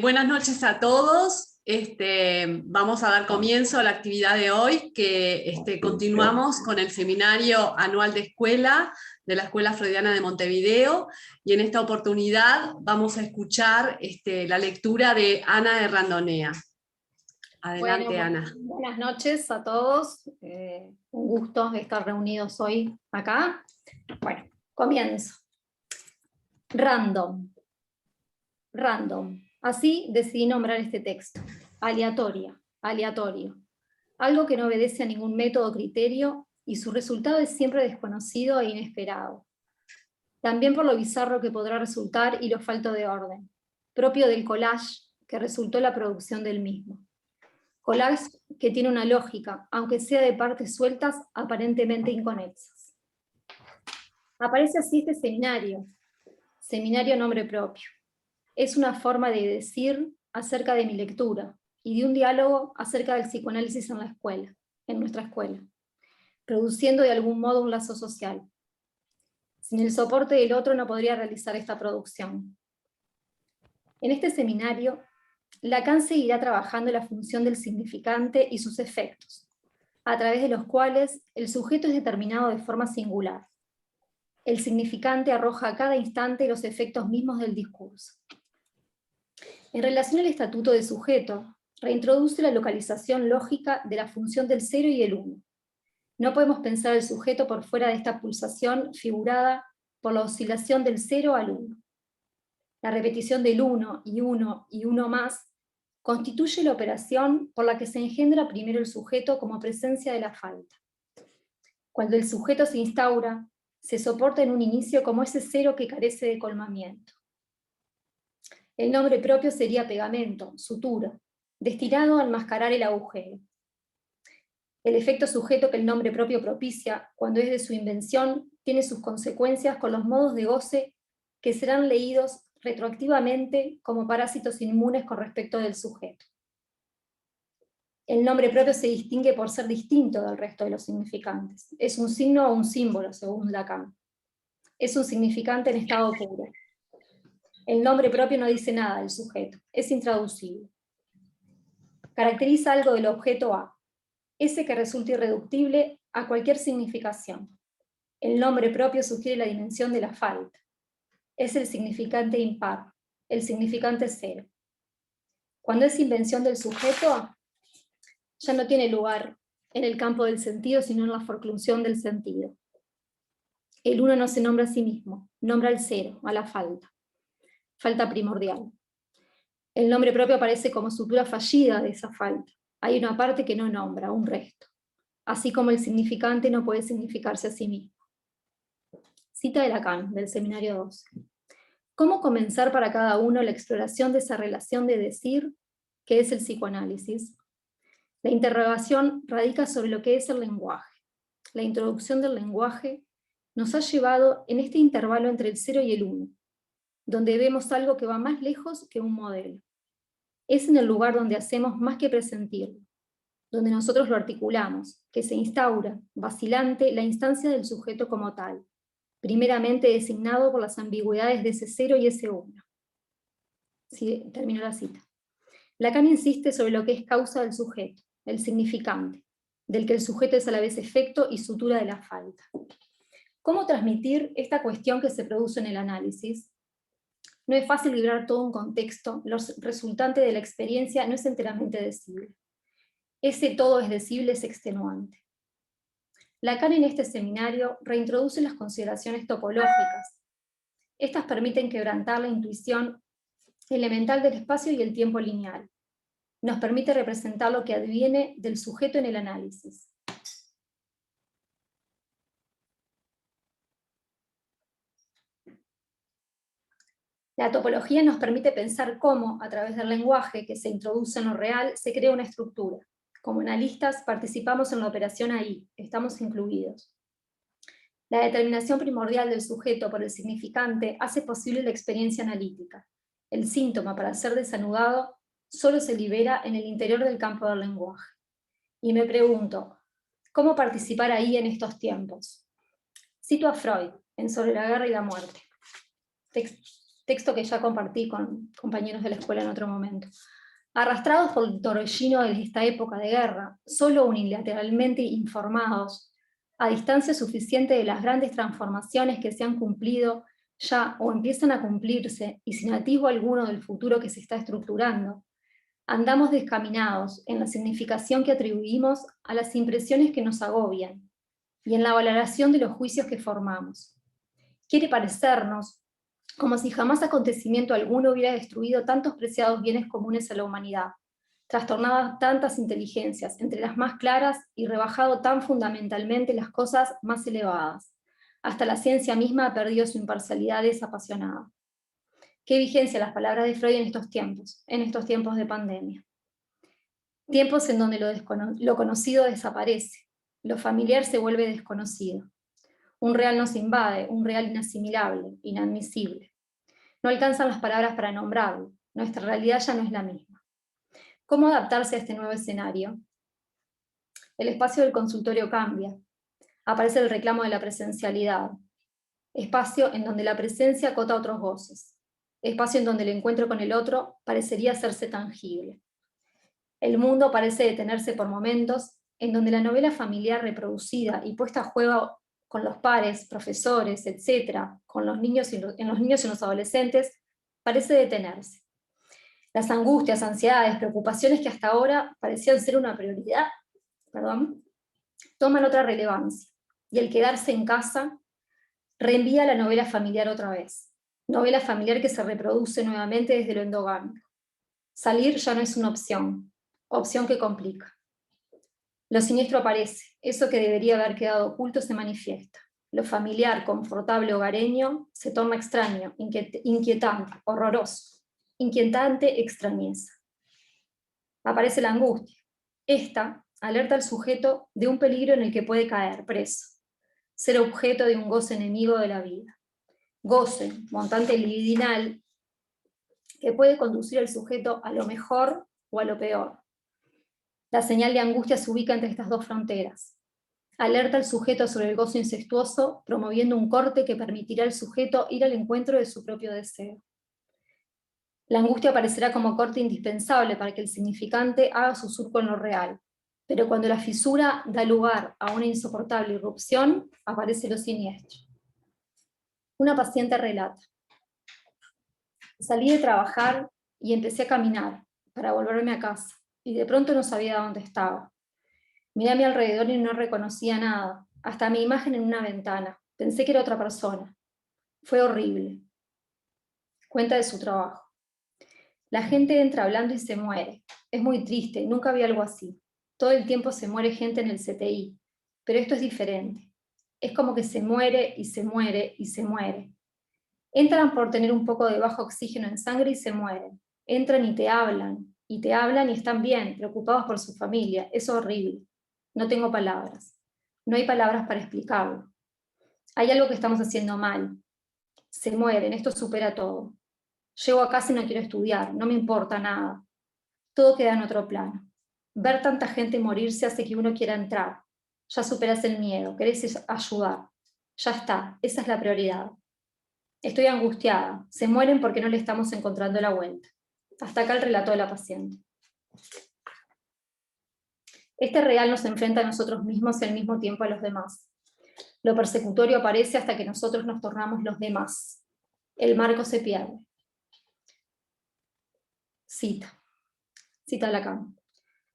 Buenas noches a todos. Vamos a dar comienzo a la actividad de hoy, que continuamos con el seminario anual de escuela de la Escuela Freudiana de Montevideo, y en esta oportunidad vamos a escuchar la lectura de Ana de Randonea. Adelante, Bueno, Ana. Buenas noches a todos. Un gusto estar reunidos hoy acá. Bueno, comienzo. Random. Random. Así decidí nombrar este texto. Aleatoria. Aleatorio. Algo que no obedece a ningún método o criterio, y su resultado es siempre desconocido e inesperado. También por lo bizarro que podrá resultar y lo falto de orden, propio del collage que resultó la producción del mismo. Collage que tiene una lógica, aunque sea de partes sueltas aparentemente inconexas. Aparece así este seminario, seminario nombre propio. Es una forma de decir acerca de mi lectura y de un diálogo acerca del psicoanálisis en la escuela, en nuestra escuela, produciendo de algún modo un lazo social. Sin el soporte del otro no podría realizar esta producción. En este seminario, Lacan seguirá trabajando la función del significante y sus efectos, a través de los cuales el sujeto es determinado de forma singular. El significante arroja a cada instante los efectos mismos del discurso. En relación al estatuto de sujeto, reintroduce la localización lógica de la función del 0 y el 1. No podemos pensar el sujeto por fuera de esta pulsación figurada por la oscilación del 0 al 1. La repetición del 1 y 1 y 1 más constituye la operación por la que se engendra primero el sujeto como presencia de la falta. Cuando el sujeto se instaura, se soporta en un inicio como ese 0 que carece de colmamiento. El nombre propio sería pegamento, sutura, destinado a enmascarar el agujero. El efecto sujeto que el nombre propio propicia, cuando es de su invención, tiene sus consecuencias con los modos de goce que serán leídos retroactivamente como parásitos inmunes con respecto del sujeto. El nombre propio se distingue por ser distinto del resto de los significantes. Es un signo o un símbolo, según Lacan. Es un significante en estado puro. El nombre propio no dice nada del sujeto, es intraducible. Caracteriza algo del objeto A, ese que resulta irreductible a cualquier significación. El nombre propio sugiere la dimensión de la falta. Es el significante impar, el significante cero. Cuando es invención del sujeto, ya no tiene lugar en el campo del sentido, sino en la forclusión del sentido. El uno no se nombra a sí mismo, nombra al cero, a la falta. Falta primordial. El nombre propio aparece como sutura fallida de esa falta. Hay una parte que no nombra, un resto. Así como el significante no puede significarse a sí mismo. Cita de Lacan, del seminario 12. ¿Cómo comenzar para cada uno la exploración de esa relación de decir, que es el psicoanálisis? La interrogación radica sobre lo que es el lenguaje. La introducción del lenguaje nos ha llevado en este intervalo entre el 0 y el 1, donde vemos algo que va más lejos que un modelo. Es en el lugar donde hacemos más que presentirlo, donde nosotros lo articulamos, que se instaura, vacilante, la instancia del sujeto como tal, primeramente designado por las ambigüedades de ese 0 y ese 1. Sí, terminó la cita. Lacan insiste sobre lo que es causa del sujeto, el significante, del que el sujeto es a la vez efecto y sutura de la falta. ¿Cómo transmitir esta cuestión que se produce en el análisis? No es fácil librar todo un contexto, lo resultante de la experiencia no es enteramente decible. Ese todo es decible es extenuante. Lacan en este seminario reintroduce las consideraciones topológicas. Estas permiten quebrantar la intuición elemental del espacio y el tiempo lineal. Nos permite representar lo que adviene del sujeto en el análisis. La topología nos permite pensar cómo, a través del lenguaje que se introduce en lo real, se crea una estructura. Como analistas participamos en la operación ahí, estamos incluidos. La determinación primordial del sujeto por el significante hace posible la experiencia analítica. El síntoma, para ser desanudado, solo se libera en el interior del campo del lenguaje. Y me pregunto, ¿cómo participar ahí en estos tiempos? Cito a Freud, en Sobre la guerra y la muerte. texto que ya compartí con compañeros de la escuela en otro momento. Arrastrados por el torbellino de esta época de guerra, solo unilateralmente informados, a distancia suficiente de las grandes transformaciones que se han cumplido ya o empiezan a cumplirse, y sin atisbo alguno del futuro que se está estructurando, andamos descaminados en la significación que atribuimos a las impresiones que nos agobian y en la valoración de los juicios que formamos. Quiere parecernos como si jamás acontecimiento alguno hubiera destruido tantos preciados bienes comunes a la humanidad, trastornado tantas inteligencias, entre las más claras, y rebajado tan fundamentalmente las cosas más elevadas. Hasta la ciencia misma ha perdido su imparcialidad desapasionada. ¿Qué vigencia las palabras de Freud en estos tiempos de pandemia? Tiempos en donde lo conocido desaparece, lo familiar se vuelve desconocido. Un real nos invade, un real inasimilable, inadmisible. No alcanzan las palabras para nombrarlo, nuestra realidad ya no es la misma. ¿Cómo adaptarse a este nuevo escenario? El espacio del consultorio cambia, aparece el reclamo de la presencialidad, espacio en donde la presencia acota otros goces, espacio en donde el encuentro con el otro parecería hacerse tangible. El mundo parece detenerse por momentos, en donde la novela familiar reproducida y puesta a juego con los pares, profesores, etc., con los niños en los niños y en los adolescentes, parece detenerse. Las angustias, ansiedades, preocupaciones que hasta ahora parecían ser una prioridad, toman otra relevancia, y el quedarse en casa reenvía la novela familiar otra vez, novela familiar que se reproduce nuevamente desde lo endogámico. Salir ya no es una opción, opción que complica. Lo siniestro aparece, eso que debería haber quedado oculto se manifiesta. Lo familiar, confortable, hogareño, se torna extraño, inquietante, horroroso, inquietante extrañeza. Aparece la angustia. Esta alerta al sujeto de un peligro en el que puede caer preso, ser objeto de un goce enemigo de la vida. Goce, montante libidinal, que puede conducir al sujeto a lo mejor o a lo peor. La señal de angustia se ubica entre estas dos fronteras. Alerta al sujeto sobre el gozo incestuoso, promoviendo un corte que permitirá al sujeto ir al encuentro de su propio deseo. La angustia aparecerá como corte indispensable para que el significante haga su surco en lo real, pero cuando la fisura da lugar a una insoportable irrupción, aparece lo siniestro. Una paciente relata: salí de trabajar y empecé a caminar para volverme a casa, y de pronto no sabía dónde estaba. Miré a mi alrededor y no reconocía nada, hasta mi imagen en una ventana. Pensé que era otra persona. Fue horrible. Cuenta de su trabajo. La gente entra hablando y se muere. Es muy triste, nunca vi algo así. Todo el tiempo se muere gente en el CTI, pero esto es diferente. Es como que se muere y se muere y se muere. Entran por tener un poco de bajo oxígeno en sangre y se mueren. Entran y te hablan y están bien, preocupados por su familia. Es horrible. No tengo palabras. No hay palabras para explicarlo. Hay algo que estamos haciendo mal. Se mueren, esto supera todo. Llego a casa y no quiero estudiar, no me importa nada. Todo queda en otro plano. Ver tanta gente morirse hace que uno quiera entrar. Ya superas el miedo, querés ayudar. Ya está, esa es la prioridad. Estoy angustiada. Se mueren porque no le estamos encontrando la vuelta. Hasta acá el relato de la paciente. Este real nos enfrenta a nosotros mismos y al mismo tiempo a los demás. Lo persecutorio aparece hasta que nosotros nos tornamos los demás. El marco se pierde. Cita Lacan.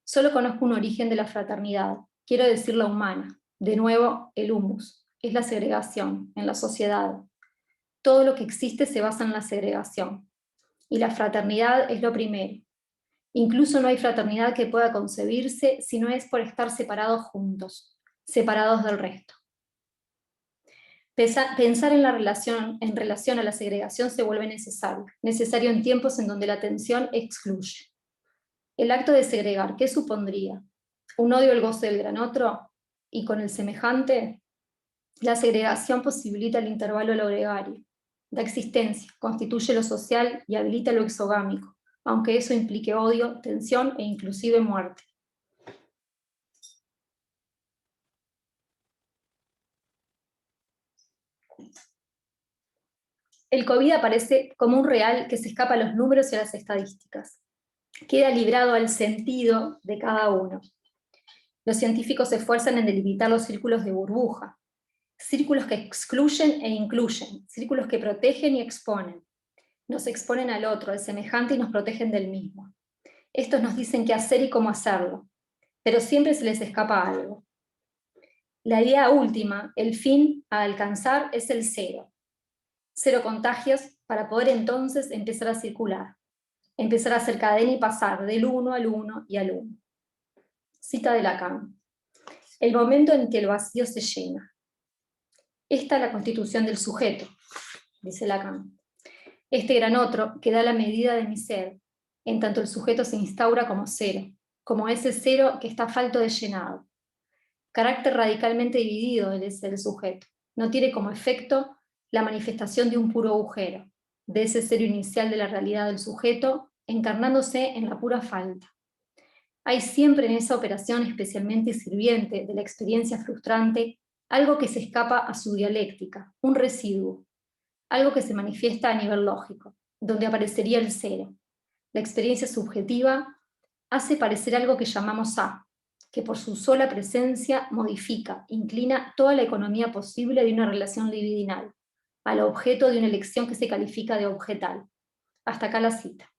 Solo conozco un origen de la fraternidad, quiero decir la humana. De nuevo, el humus. Es la segregación en la sociedad. Todo lo que existe se basa en la segregación. Y la fraternidad es lo primero. Incluso no hay fraternidad que pueda concebirse si no es por estar separados juntos, separados del resto. Pensar en relación a la segregación se vuelve necesario en tiempos en donde la tensión excluye. El acto de segregar, ¿qué supondría? Un odio al goce del gran otro, y con el semejante, la segregación posibilita el intervalo a lo gregario, da existencia, constituye lo social y habilita lo exogámico, aunque eso implique odio, tensión e inclusive muerte. El COVID aparece como un real que se escapa a los números y a las estadísticas. Queda librado al sentido de cada uno. Los científicos se esfuerzan en delimitar los círculos de burbuja, círculos que excluyen e incluyen, círculos que protegen y exponen. Nos exponen al otro, al semejante, y nos protegen del mismo. Estos nos dicen qué hacer y cómo hacerlo, pero siempre se les escapa algo. La idea última, el fin a alcanzar, es el cero. Cero contagios para poder entonces empezar a circular, empezar a hacer cadena y pasar del uno al uno y al uno. Cita de Lacan. El momento en que el vacío se llena. Esta es la constitución del sujeto, dice Lacan. Este gran otro que da la medida de mi ser, en tanto el sujeto se instaura como cero, como ese cero que está falto de llenado. Carácter radicalmente dividido es el sujeto. No tiene como efecto la manifestación de un puro agujero, de ese cero inicial de la realidad del sujeto, encarnándose en la pura falta. Hay siempre en esa operación especialmente sirviente de la experiencia frustrante algo que se escapa a su dialéctica, un residuo, algo que se manifiesta a nivel lógico, donde aparecería el cero. La experiencia subjetiva hace parecer algo que llamamos A, que por su sola presencia modifica, inclina toda la economía posible de una relación libidinal, al objeto de una elección que se califica de objetal. Hasta acá la cita.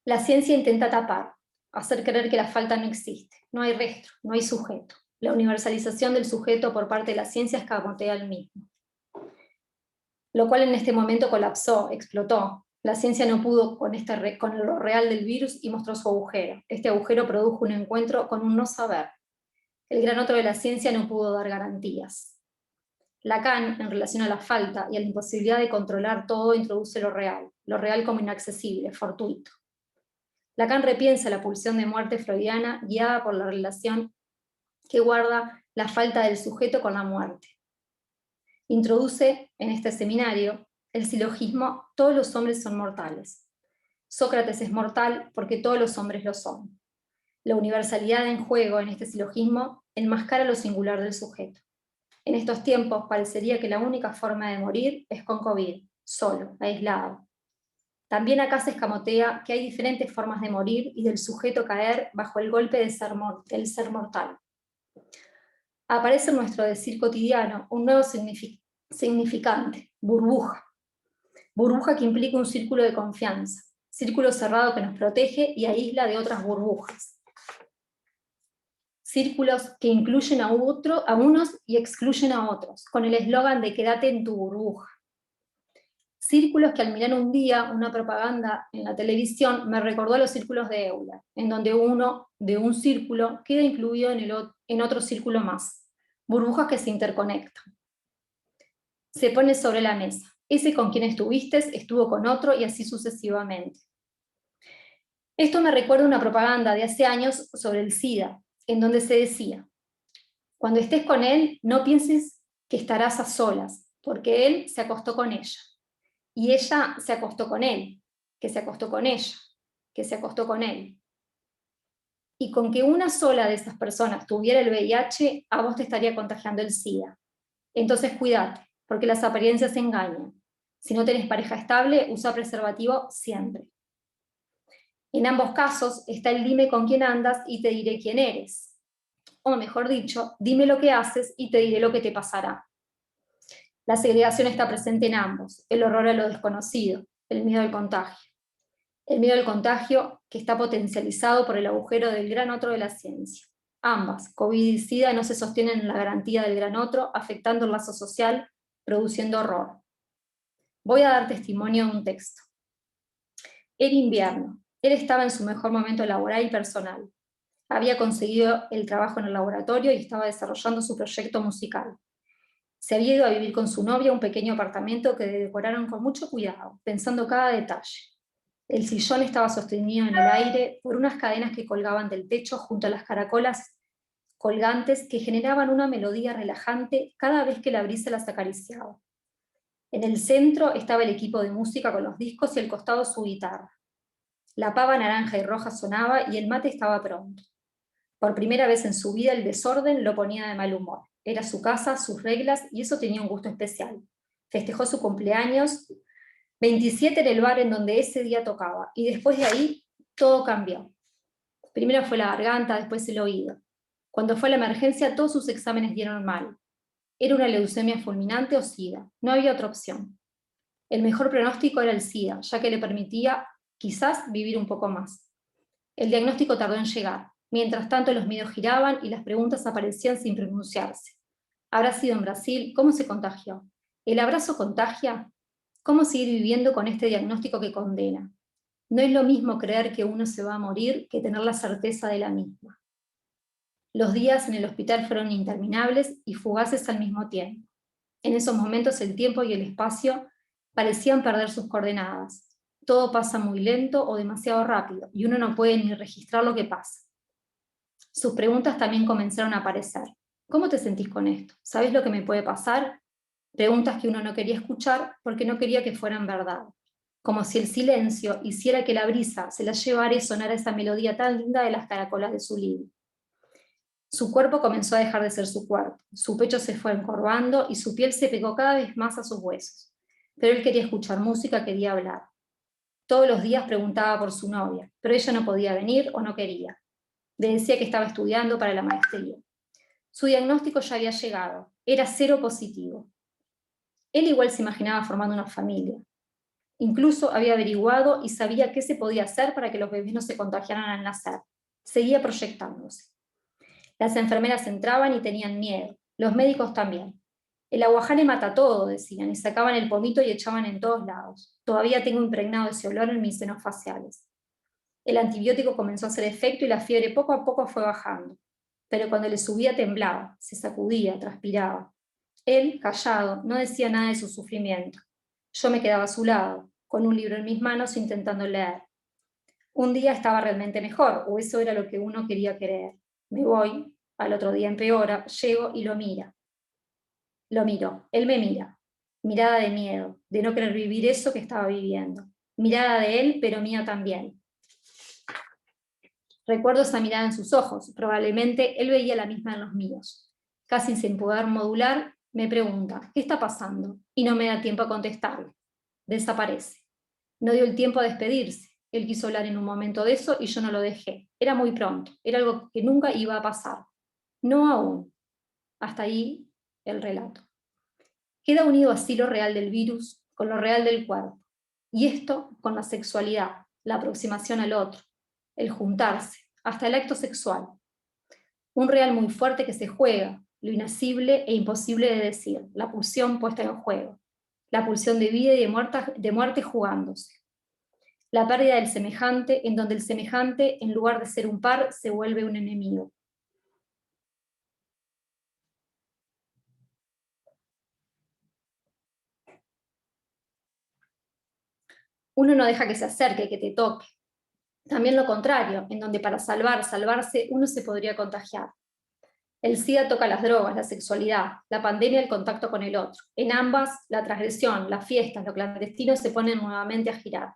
La ciencia intenta tapar, hacer creer que la falta no existe, no hay rastro, no hay sujeto. La universalización del sujeto por parte de la ciencia escamotea al mismo. Lo cual en este momento colapsó, explotó. La ciencia no pudo con lo real del virus y mostró su agujero. Este agujero produjo un encuentro con un no saber. El gran otro de la ciencia no pudo dar garantías. Lacan, en relación a la falta y a la imposibilidad de controlar todo, introduce lo real como inaccesible, fortuito. Lacan repiensa la pulsión de muerte freudiana guiada por la relación que guarda la falta del sujeto con la muerte. Introduce en este seminario el silogismo «todos los hombres son mortales». Sócrates es mortal porque todos los hombres lo son. La universalidad en juego en este silogismo enmascara lo singular del sujeto. En estos tiempos parecería que la única forma de morir es con COVID, solo, aislado. También acá se escamotea que hay diferentes formas de morir y del sujeto caer bajo el golpe del ser mortal. Aparece en nuestro decir cotidiano un nuevo significante, burbuja. Burbuja que implica un círculo de confianza, círculo cerrado que nos protege y aísla de otras burbujas. Círculos que incluyen a unos y excluyen a otros, con el eslogan de quédate en tu burbuja. Círculos que al mirar un día una propaganda en la televisión me recordó a los círculos de Euler, en donde uno de un círculo queda incluido en otro círculo más. Burbujas que se interconectan. Se pone sobre la mesa. Ese con quien estuviste estuvo con otro y así sucesivamente. Esto me recuerda una propaganda de hace años sobre el SIDA, en donde se decía: cuando estés con él, no pienses que estarás a solas, porque él se acostó con ella. Y ella se acostó con él, que se acostó con ella, que se acostó con él. Y con que una sola de esas personas tuviera el VIH, a vos te estaría contagiando el SIDA. Entonces cuídate, porque las apariencias engañan. Si no tenés pareja estable, usa preservativo siempre. En ambos casos está el dime con quién andas y te diré quién eres. O mejor dicho, dime lo que haces y te diré lo que te pasará. La segregación está presente en ambos, el horror a lo desconocido, el miedo al contagio. El miedo al contagio que está potencializado por el agujero del gran otro de la ciencia. Ambas, COVID y SIDA, no se sostienen en la garantía del gran otro, afectando el lazo social, produciendo horror. Voy a dar testimonio de un texto. Era invierno. Él estaba en su mejor momento laboral y personal. Había conseguido el trabajo en el laboratorio y estaba desarrollando su proyecto musical. Se había ido a vivir con su novia a un pequeño apartamento que decoraron con mucho cuidado, pensando cada detalle. El sillón estaba sostenido en el aire por unas cadenas que colgaban del techo junto a las caracolas colgantes que generaban una melodía relajante cada vez que la brisa las acariciaba. En el centro estaba el equipo de música con los discos y al costado su guitarra. La pava naranja y roja sonaba y el mate estaba pronto. Por primera vez en su vida el desorden lo ponía de mal humor. Era su casa, sus reglas, y eso tenía un gusto especial. Festejó su cumpleaños 27 en el bar en donde ese día tocaba, y después de ahí todo cambió. Primero fue la garganta, después el oído. Cuando fue a la emergencia, todos sus exámenes dieron mal. Era una leucemia fulminante o SIDA, no había otra opción. El mejor pronóstico era el SIDA, ya que le permitía, quizás, vivir un poco más. El diagnóstico tardó en llegar. Mientras tanto, los medios giraban y las preguntas aparecían sin pronunciarse. ¿Habrá sido en Brasil? ¿Cómo se contagió? ¿El abrazo contagia? ¿Cómo seguir viviendo con este diagnóstico que condena? No es lo mismo creer que uno se va a morir que tener la certeza de la misma. Los días en el hospital fueron interminables y fugaces al mismo tiempo. En esos momentos el tiempo y el espacio parecían perder sus coordenadas. Todo pasa muy lento o demasiado rápido y uno no puede ni registrar lo que pasa. Sus preguntas también comenzaron a aparecer. ¿Cómo te sentís con esto? ¿Sabés lo que me puede pasar? Preguntas que uno no quería escuchar porque no quería que fueran verdad. Como si el silencio hiciera que la brisa se la llevara y sonara esa melodía tan linda de las caracolas de su living. Su cuerpo comenzó a dejar de ser su cuerpo, su pecho se fue encorvando y su piel se pegó cada vez más a sus huesos. Pero él quería escuchar música, quería hablar. Todos los días preguntaba por su novia, pero ella no podía venir o no quería. Le decía que estaba estudiando para la maestría. Su diagnóstico ya había llegado, era cero positivo. Él igual se imaginaba formando una familia. Incluso había averiguado y sabía qué se podía hacer para que los bebés no se contagiaran al nacer. Seguía proyectándose. Las enfermeras entraban y tenían miedo, los médicos también. El aguajale mata todo, decían, y sacaban el pomito y echaban en todos lados. Todavía tengo impregnado ese olor en mis senos faciales. El antibiótico comenzó a hacer efecto y la fiebre poco a poco fue bajando. Pero cuando le subía temblaba, se sacudía, transpiraba. Él, callado, no decía nada de su sufrimiento. Yo me quedaba a su lado, con un libro en mis manos intentando leer. Un día estaba realmente mejor, o eso era lo que uno quería creer. Me voy, al otro día empeora, llego y lo mira. Lo miro, él me mira. Mirada de miedo, de no querer vivir eso que estaba viviendo. Mirada de él, pero mía también. Recuerdo esa mirada en sus ojos, probablemente él veía la misma en los míos. Casi sin poder modular, me pregunta, ¿qué está pasando? Y no me da tiempo a contestarle. Desaparece. No dio el tiempo a despedirse. Él quiso hablar en un momento de eso y yo no lo dejé. Era muy pronto, era algo que nunca iba a pasar. No aún. Hasta ahí el relato. Queda unido así lo real del virus con lo real del cuerpo. Y esto con la sexualidad, la aproximación al otro, el juntarse, hasta el acto sexual. Un real muy fuerte que se juega, lo inasible e imposible de decir, la pulsión puesta en juego, la pulsión de vida y de muerte jugándose. La pérdida del semejante, en donde el semejante, en lugar de ser un par, se vuelve un enemigo. Uno no deja que se acerque, que te toque. También lo contrario, en donde para salvarse, uno se podría contagiar. El SIDA toca las drogas, la sexualidad, la pandemia, el contacto con el otro. En ambas, la transgresión, las fiestas, lo clandestino se ponen nuevamente a girar.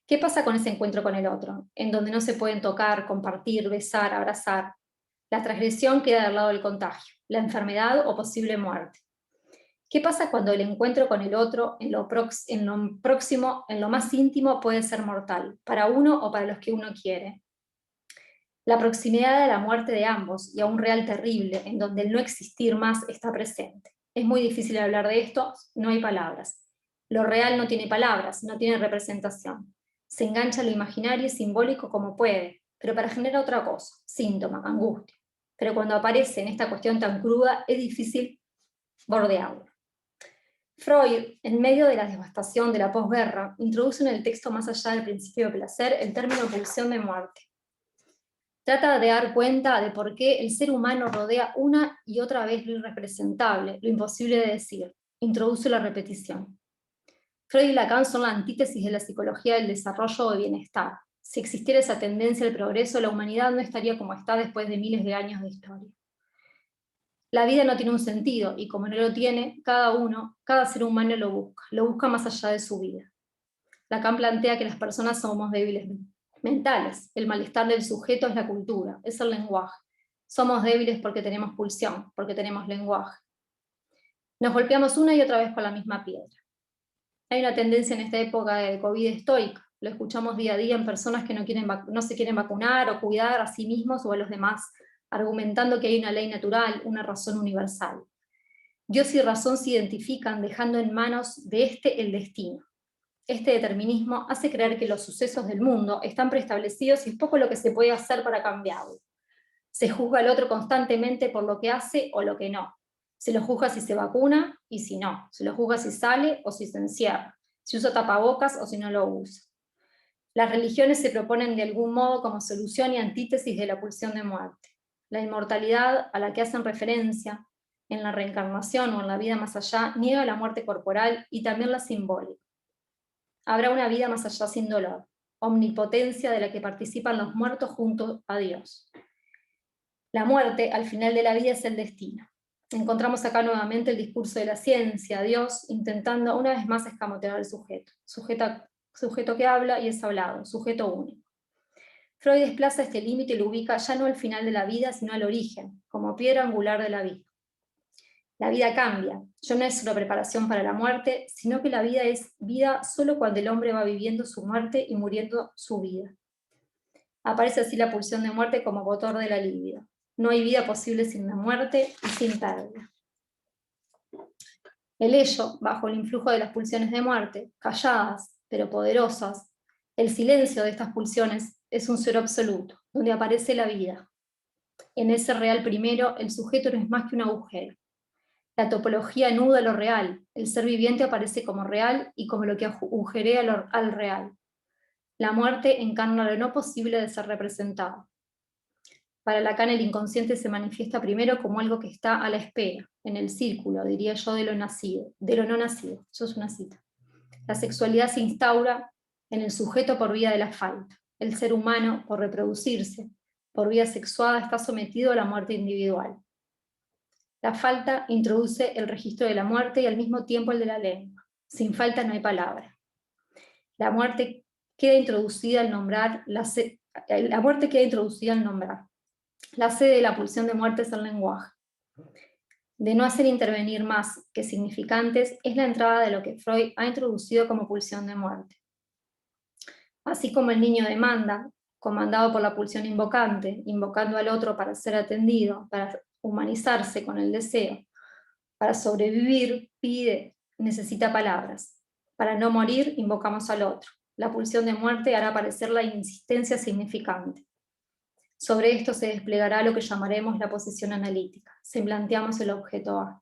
¿Qué pasa con ese encuentro con el otro? En donde no se pueden tocar, compartir, besar, abrazar. La transgresión queda del lado del contagio, la enfermedad o posible muerte. ¿Qué pasa cuando el encuentro con el otro, en lo próximo, en lo más íntimo, puede ser mortal, para uno o para los que uno quiere? La proximidad de la muerte de ambos y a un real terrible, en donde el no existir más está presente. Es muy difícil hablar de esto, no hay palabras. Lo real no tiene palabras, no tiene representación. Se engancha a lo imaginario y simbólico como puede, pero para generar otra cosa, síntoma, angustia. Pero cuando aparece en esta cuestión tan cruda, es difícil bordearlo. Freud, en medio de la devastación de la posguerra, introduce en el texto más allá del principio de placer el término pulsión de muerte. Trata de dar cuenta de por qué el ser humano rodea una y otra vez lo irrepresentable, lo imposible de decir. Introduce la repetición. Freud y Lacan son la antítesis de la psicología del desarrollo o de bienestar. Si existiera esa tendencia al progreso, la humanidad no estaría como está después de miles de años de historia. La vida no tiene un sentido, y como no lo tiene, cada ser humano lo busca más allá de su vida. Lacan plantea que las personas somos débiles mentales, el malestar del sujeto es la cultura, es el lenguaje. Somos débiles porque tenemos pulsión, porque tenemos lenguaje. Nos golpeamos una y otra vez con la misma piedra. Hay una tendencia en esta época de COVID estoica. Lo escuchamos día a día en personas que no se quieren vacunar o cuidar a sí mismos o a los demás, argumentando que hay una ley natural, una razón universal. Dios y razón se identifican dejando en manos de este el destino. Este determinismo hace creer que los sucesos del mundo están preestablecidos y es poco lo que se puede hacer para cambiarlo. Se juzga al otro constantemente por lo que hace o lo que no. Se lo juzga si se vacuna y si no. Se lo juzga si sale o si se encierra. Si usa tapabocas o si no lo usa. Las religiones se proponen de algún modo como solución y antítesis de la pulsión de muerte. La inmortalidad a la que hacen referencia en la reencarnación o en la vida más allá niega la muerte corporal y también la simbólica. Habrá una vida más allá sin dolor, omnipotencia de la que participan los muertos junto a Dios. La muerte, al final de la vida, es el destino. Encontramos acá nuevamente el discurso de la ciencia, Dios intentando una vez más escamotear al sujeto. Sujeto que habla y es hablado, sujeto único. Freud desplaza este límite y lo ubica ya no al final de la vida, sino al origen, como piedra angular de la vida. La vida cambia, ya no es solo preparación para la muerte, sino que la vida es vida solo cuando el hombre va viviendo su muerte y muriendo su vida. Aparece así la pulsión de muerte como motor de la libido. No hay vida posible sin la muerte y sin pérdida. El ello, bajo el influjo de las pulsiones de muerte, calladas, pero poderosas, el silencio de estas pulsiones es un cero absoluto, donde aparece la vida. En ese real primero, el sujeto no es más que un agujero. La topología nuda lo real, el ser viviente aparece como real y como lo que agujerea al real. La muerte encarna lo no posible de ser representado. Para Lacan el inconsciente se manifiesta primero como algo que está a la espera, en el círculo, diría yo, de lo nacido, de lo no nacido. Eso es una cita. La sexualidad se instaura en el sujeto por vía de la falta. El ser humano, por reproducirse, por vía sexuada, está sometido a la muerte individual. La falta introduce el registro de la muerte y al mismo tiempo el de la lengua. Sin falta no hay palabra. La muerte queda introducida al nombrar, la muerte queda introducida al nombrar. La sede de la pulsión de muerte es el lenguaje. De no hacer intervenir más que significantes es la entrada de lo que Freud ha introducido como pulsión de muerte. Así como el niño demanda, comandado por la pulsión invocante, invocando al otro para ser atendido, para humanizarse con el deseo, para sobrevivir, pide, necesita palabras. Para no morir, invocamos al otro. La pulsión de muerte hará aparecer la insistencia significante. Sobre esto se desplegará lo que llamaremos la posición analítica. Si planteamos el objeto A.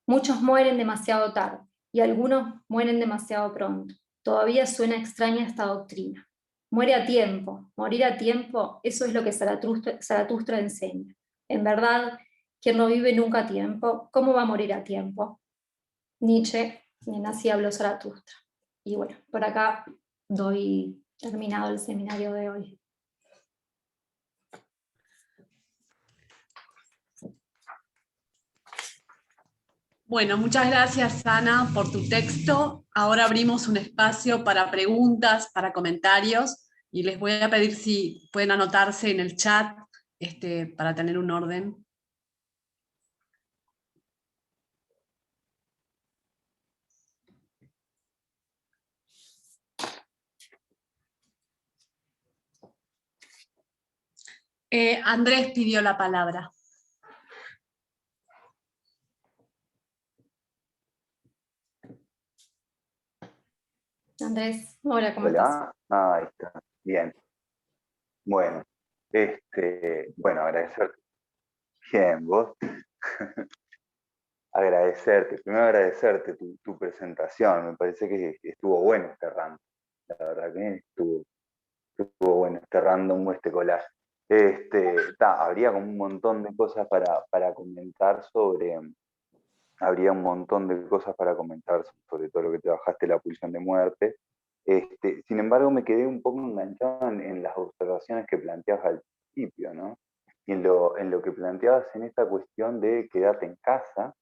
Muchos mueren demasiado tarde y algunos mueren demasiado pronto. Todavía suena extraña esta doctrina. Muere a tiempo, morir a tiempo, eso es lo que Zaratustra enseña. En verdad, quien no vive nunca a tiempo, ¿cómo va a morir a tiempo? Nietzsche, así habló Zaratustra. Y bueno, por acá doy terminado el seminario de hoy. Bueno, muchas gracias, Ana, por tu texto. Ahora abrimos un espacio para preguntas, para comentarios, y les voy a pedir si pueden anotarse en el chat para tener un orden. Andrés pidió la palabra. Andrés, hola, ¿cómo estás? Hola, ahí está, bien. Bueno, bueno, agradecerte. Bien, vos. Agradecerte, primero agradecerte tu presentación, me parece que estuvo bueno este random, la verdad que estuvo bueno este random o este collage. Habría como un montón de cosas para comentar habría un montón de cosas para comentar sobre todo lo que trabajaste, la pulsión de muerte. Sin embargo, me quedé un poco enganchado en las observaciones que planteabas al principio, ¿no? Y en lo que planteabas en esta cuestión de quedarte en casa,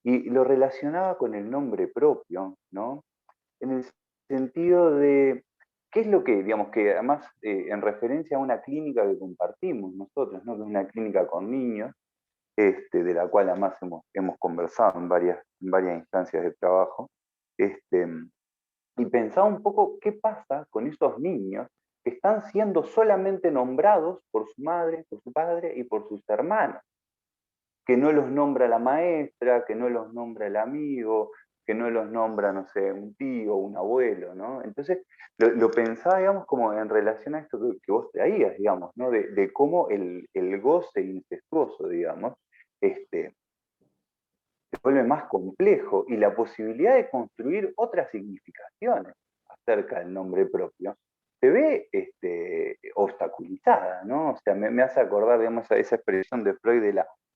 y lo relacionaba con el nombre propio, ¿no? En el sentido de qué es lo que, digamos, que además en referencia a una clínica que compartimos nosotros, ¿no? Que es una clínica con niños, de la cual además hemos conversado en varias instancias de trabajo, y pensaba un poco qué pasa con esos niños que están siendo solamente nombrados por su madre, por su padre y por sus hermanos, que no los nombra la maestra, que no los nombra el amigo, que no los nombra, no sé, un tío, un abuelo, ¿no? Entonces, lo pensaba, digamos, como en relación a esto que vos traías, digamos, ¿no? De cómo el goce incestuoso, digamos, se vuelve más complejo y la posibilidad de construir otras significaciones acerca del nombre propio se ve obstaculizada, ¿no? O sea, me hace acordar, digamos, esa expresión de Freud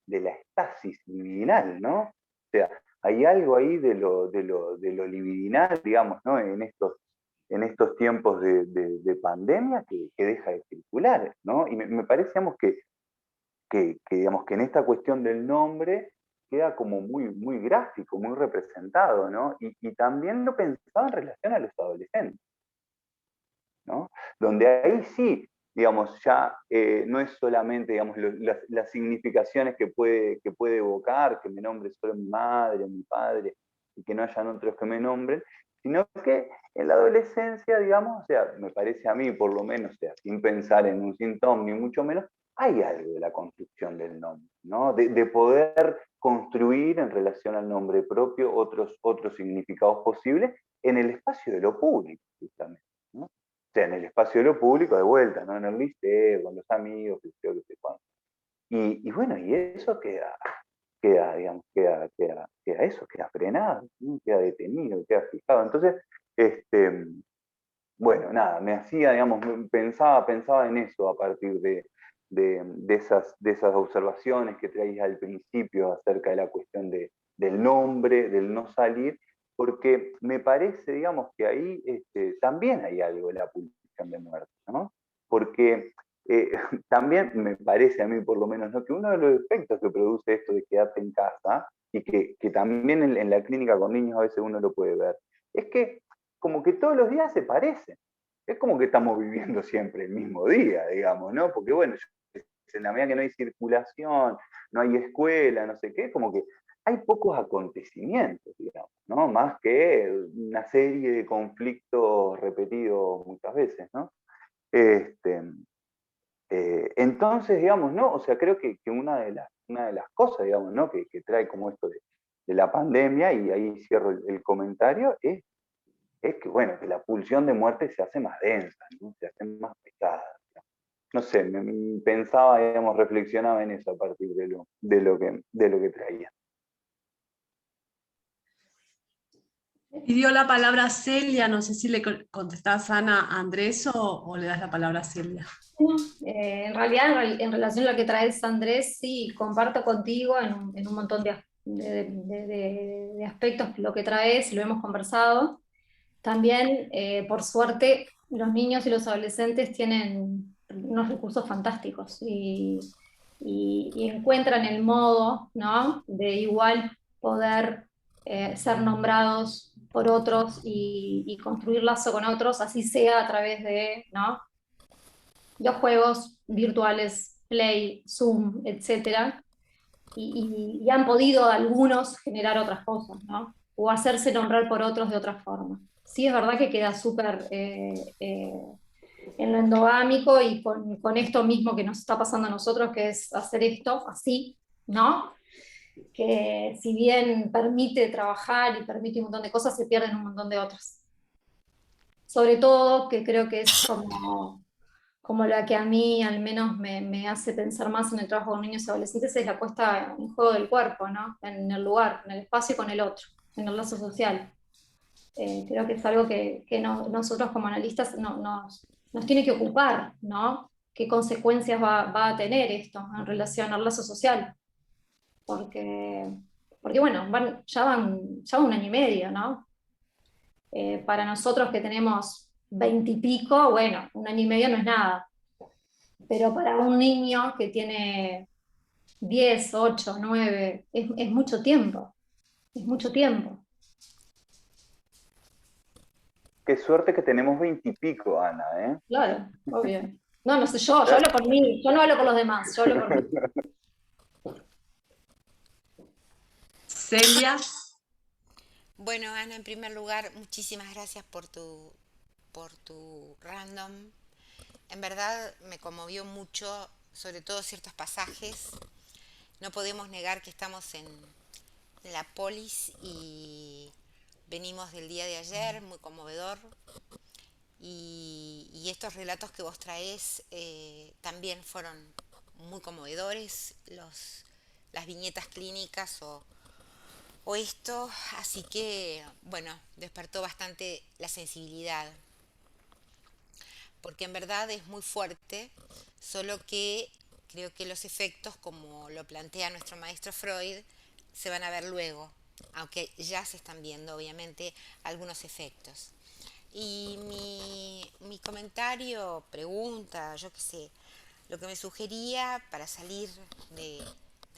de la estasis libidinal, ¿no? O sea, hay algo ahí de lo libidinal, digamos, ¿no? En estos tiempos de pandemia que deja de circular, ¿no? Y me parece, digamos, digamos, que en esta cuestión del nombre queda como muy gráfico, muy representado, ¿no? Y también lo pensaba en relación a los adolescentes, ¿no? Donde ahí sí, digamos, ya no es solamente, digamos, las significaciones que puede evocar, que me nombre solo mi madre, mi padre, y que no hayan otros que me nombren, sino que en la adolescencia, digamos, o sea, me parece a mí, por lo menos, o sea, sin pensar en un síntoma, ni mucho menos, hay algo de la construcción del nombre, ¿no? De poder construir en relación al nombre propio otros significados posibles en el espacio de lo público, justamente, ¿no? O sea, en el espacio de lo público, de vuelta, ¿no? En el liceo, con los amigos, que sé cuándo. Y bueno, y eso digamos, queda frenado, ¿no? Queda detenido, queda fijado. Entonces, bueno, nada, me hacía, digamos, pensaba en eso a partir de esas observaciones que traías al principio acerca de la cuestión del nombre, del no salir, porque me parece, digamos, que ahí también hay algo de la pulsión de muerte, ¿no? Porque también me parece a mí, por lo menos, ¿no? Que uno de los efectos que produce esto de quedarte en casa, y que también en la clínica con niños a veces uno lo puede ver, es que como que todos los días se parecen. Es como que estamos viviendo siempre el mismo día, digamos, ¿no? Porque bueno, en la medida que no hay circulación, no hay escuela, no sé qué, como que hay pocos acontecimientos, digamos, ¿no? Más que una serie de conflictos repetidos muchas veces, ¿no? Este, entonces, digamos, ¿no? O sea, creo que una de las cosas, digamos, ¿no? Que trae como esto de la pandemia, y ahí cierro el comentario, es que, bueno, que la pulsión de muerte se hace más densa, ¿no? Se hace más pesada. No sé, pensaba, digamos, reflexionaba en eso a partir de lo que traía. Pidió la palabra Celia, no sé si le contestás, Ana, a Andrés o le das la palabra a Celia. En realidad, en relación a lo que traes, Andrés, sí, comparto contigo en un montón de aspectos lo que traes, lo hemos conversado. También, por suerte, los niños y los adolescentes tienen unos recursos fantásticos y encuentran el modo, ¿no? De igual poder ser nombrados por otros y construir lazo con otros, así sea a través de, ¿no? Los juegos virtuales, Play, Zoom, etcétera, y han podido algunos generar otras cosas, ¿no? O hacerse nombrar por otros de otra forma. Sí, es verdad que queda súper en lo endogámico y con esto mismo que nos está pasando a nosotros, que es hacer esto así, ¿no? Que si bien permite trabajar y permite un montón de cosas, se pierden un montón de otras. Sobre todo, que creo que es como la que a mí al menos me hace pensar más en el trabajo con niños y adolescentes, es la puesta en juego del cuerpo, ¿no? En el lugar, en el espacio con el otro, en el lazo social. Creo que es algo que nosotros como analistas nos tiene que ocupar, ¿no? ¿Qué consecuencias va a tener esto en relación al lazo social? Porque, porque bueno, ya van un año y medio, ¿no? Para nosotros que tenemos 20 y pico, bueno, un año y medio no es nada, pero para un niño que tiene 10, 8, 9, es mucho tiempo, es mucho tiempo. Qué suerte que tenemos 20 y pico, Ana, ¿eh? Claro, obvio. No sé, yo hablo por mí, yo no hablo por los demás, yo hablo por mí. Celia. Bueno, Ana, en primer lugar, muchísimas gracias por tu random. En verdad me conmovió mucho, sobre todo ciertos pasajes. No podemos negar que estamos en la polis y venimos del día de ayer, muy conmovedor. Y estos relatos que vos traés también fueron muy conmovedores, las viñetas clínicas o esto, así que bueno, despertó bastante la sensibilidad, porque en verdad es muy fuerte, solo que creo que los efectos, como lo plantea nuestro maestro Freud, se van a ver luego, aunque ya se están viendo obviamente algunos efectos. Y mi comentario, pregunta, yo qué sé, lo que me sugería para salir de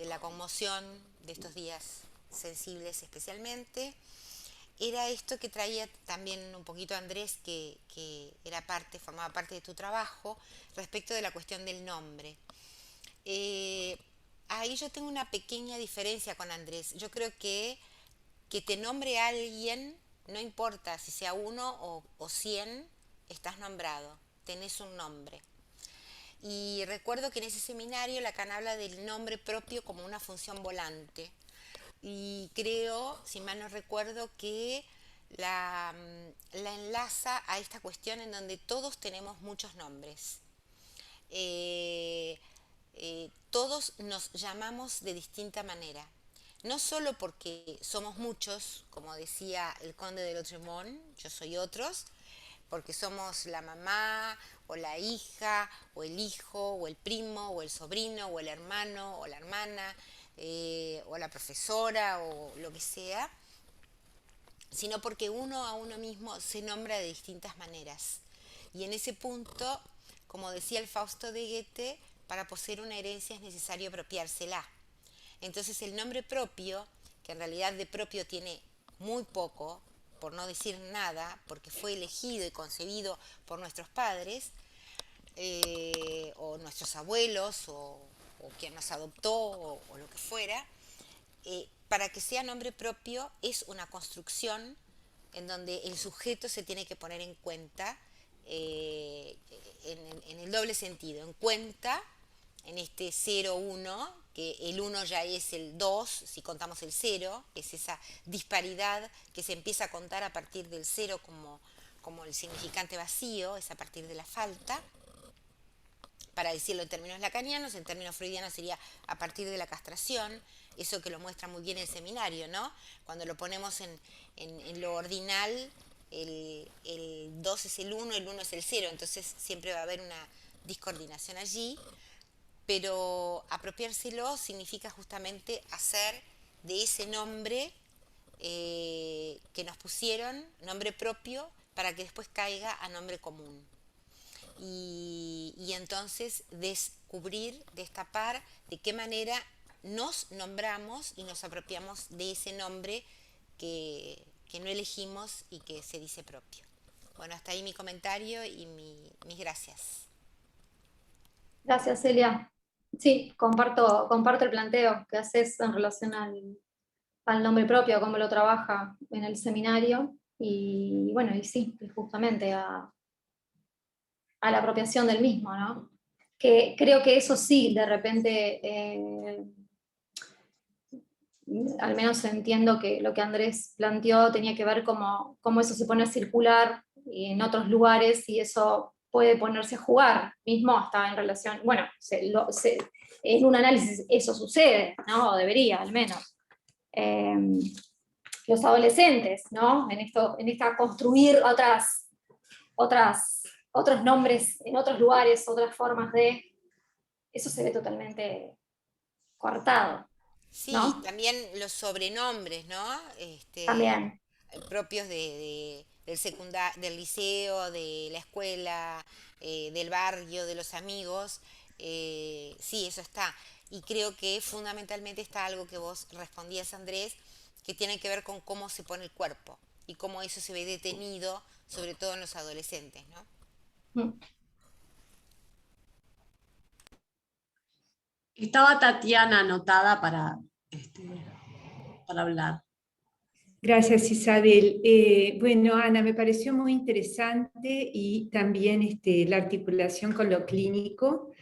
la conmoción de estos días sensibles especialmente, era esto que traía también un poquito Andrés, que era parte, formaba parte de tu trabajo, respecto de la cuestión del nombre. Eh, Ahí yo tengo una pequeña diferencia con Andrés. Yo creo que te nombre a alguien, no importa si sea uno o 100, estás nombrado, tenés un nombre. Y recuerdo que en ese seminario Lacan habla del nombre propio como una función volante. Y creo, si mal no recuerdo, que la enlaza a esta cuestión en donde todos tenemos muchos nombres. Eh, Todos nos llamamos de distinta manera. No solo porque somos muchos, como decía el conde de Lautremont, yo soy otros, porque somos la mamá o la hija o el hijo o el primo o el sobrino o el hermano o la hermana o la profesora o lo que sea, sino porque uno a uno mismo se nombra de distintas maneras. Y en ese punto, como decía el Fausto de Goethe, para poseer una herencia es necesario apropiársela. Entonces el nombre propio, que en realidad de propio tiene muy poco, por no decir nada, porque fue elegido y concebido por nuestros padres, o nuestros abuelos, o quien nos adoptó, o lo que fuera, para que sea nombre propio es una construcción en donde el sujeto se tiene que poner en cuenta, eh, en el doble sentido, en cuenta, en este 0, 1, que el 1 ya es el 2, si contamos el 0, es esa disparidad que se empieza a contar a partir del 0 como el significante vacío, es a partir de la falta. Para decirlo en términos lacanianos, en términos freudianos sería a partir de la castración, eso que lo muestra muy bien el seminario, ¿no? Cuando lo ponemos en lo ordinal, el 2 es el 1, el 1 es el 0, entonces siempre va a haber una discoordinación allí, pero apropiárselo significa justamente hacer de ese nombre que nos pusieron, nombre propio, para que después caiga a nombre común. Y entonces descubrir, destapar de qué manera nos nombramos y nos apropiamos de ese nombre que no elegimos y que se dice propio. Bueno, hasta ahí mi comentario y mis gracias. Gracias, Celia. Sí, comparto el planteo que haces en relación al nombre propio, cómo lo trabaja en el seminario, y bueno, y sí, justamente a la apropiación del mismo, ¿no? Que creo que eso sí, de repente, al menos entiendo que lo que Andrés planteó tenía que ver cómo eso se pone a circular en otros lugares y eso puede ponerse a jugar, mismo hasta en relación, bueno, en un análisis eso sucede, ¿no? O debería, al menos. Eh, los adolescentes, ¿no? En esta construir otros nombres en otros lugares, otras formas de, eso se ve totalmente coartado, Sí, ¿no? también los sobrenombres, ¿no? También. Propios del liceo, de la escuela, del barrio, de los amigos. Sí, eso está. Y creo que fundamentalmente está algo que vos respondías, Andrés, que tiene que ver con cómo se pone el cuerpo y cómo eso se ve detenido, sobre todo en los adolescentes, ¿no? Mm. Estaba Tatiana anotada para este, para hablar. Gracias, Isabel. Bueno, Ana, me pareció muy interesante y también la articulación con lo clínico.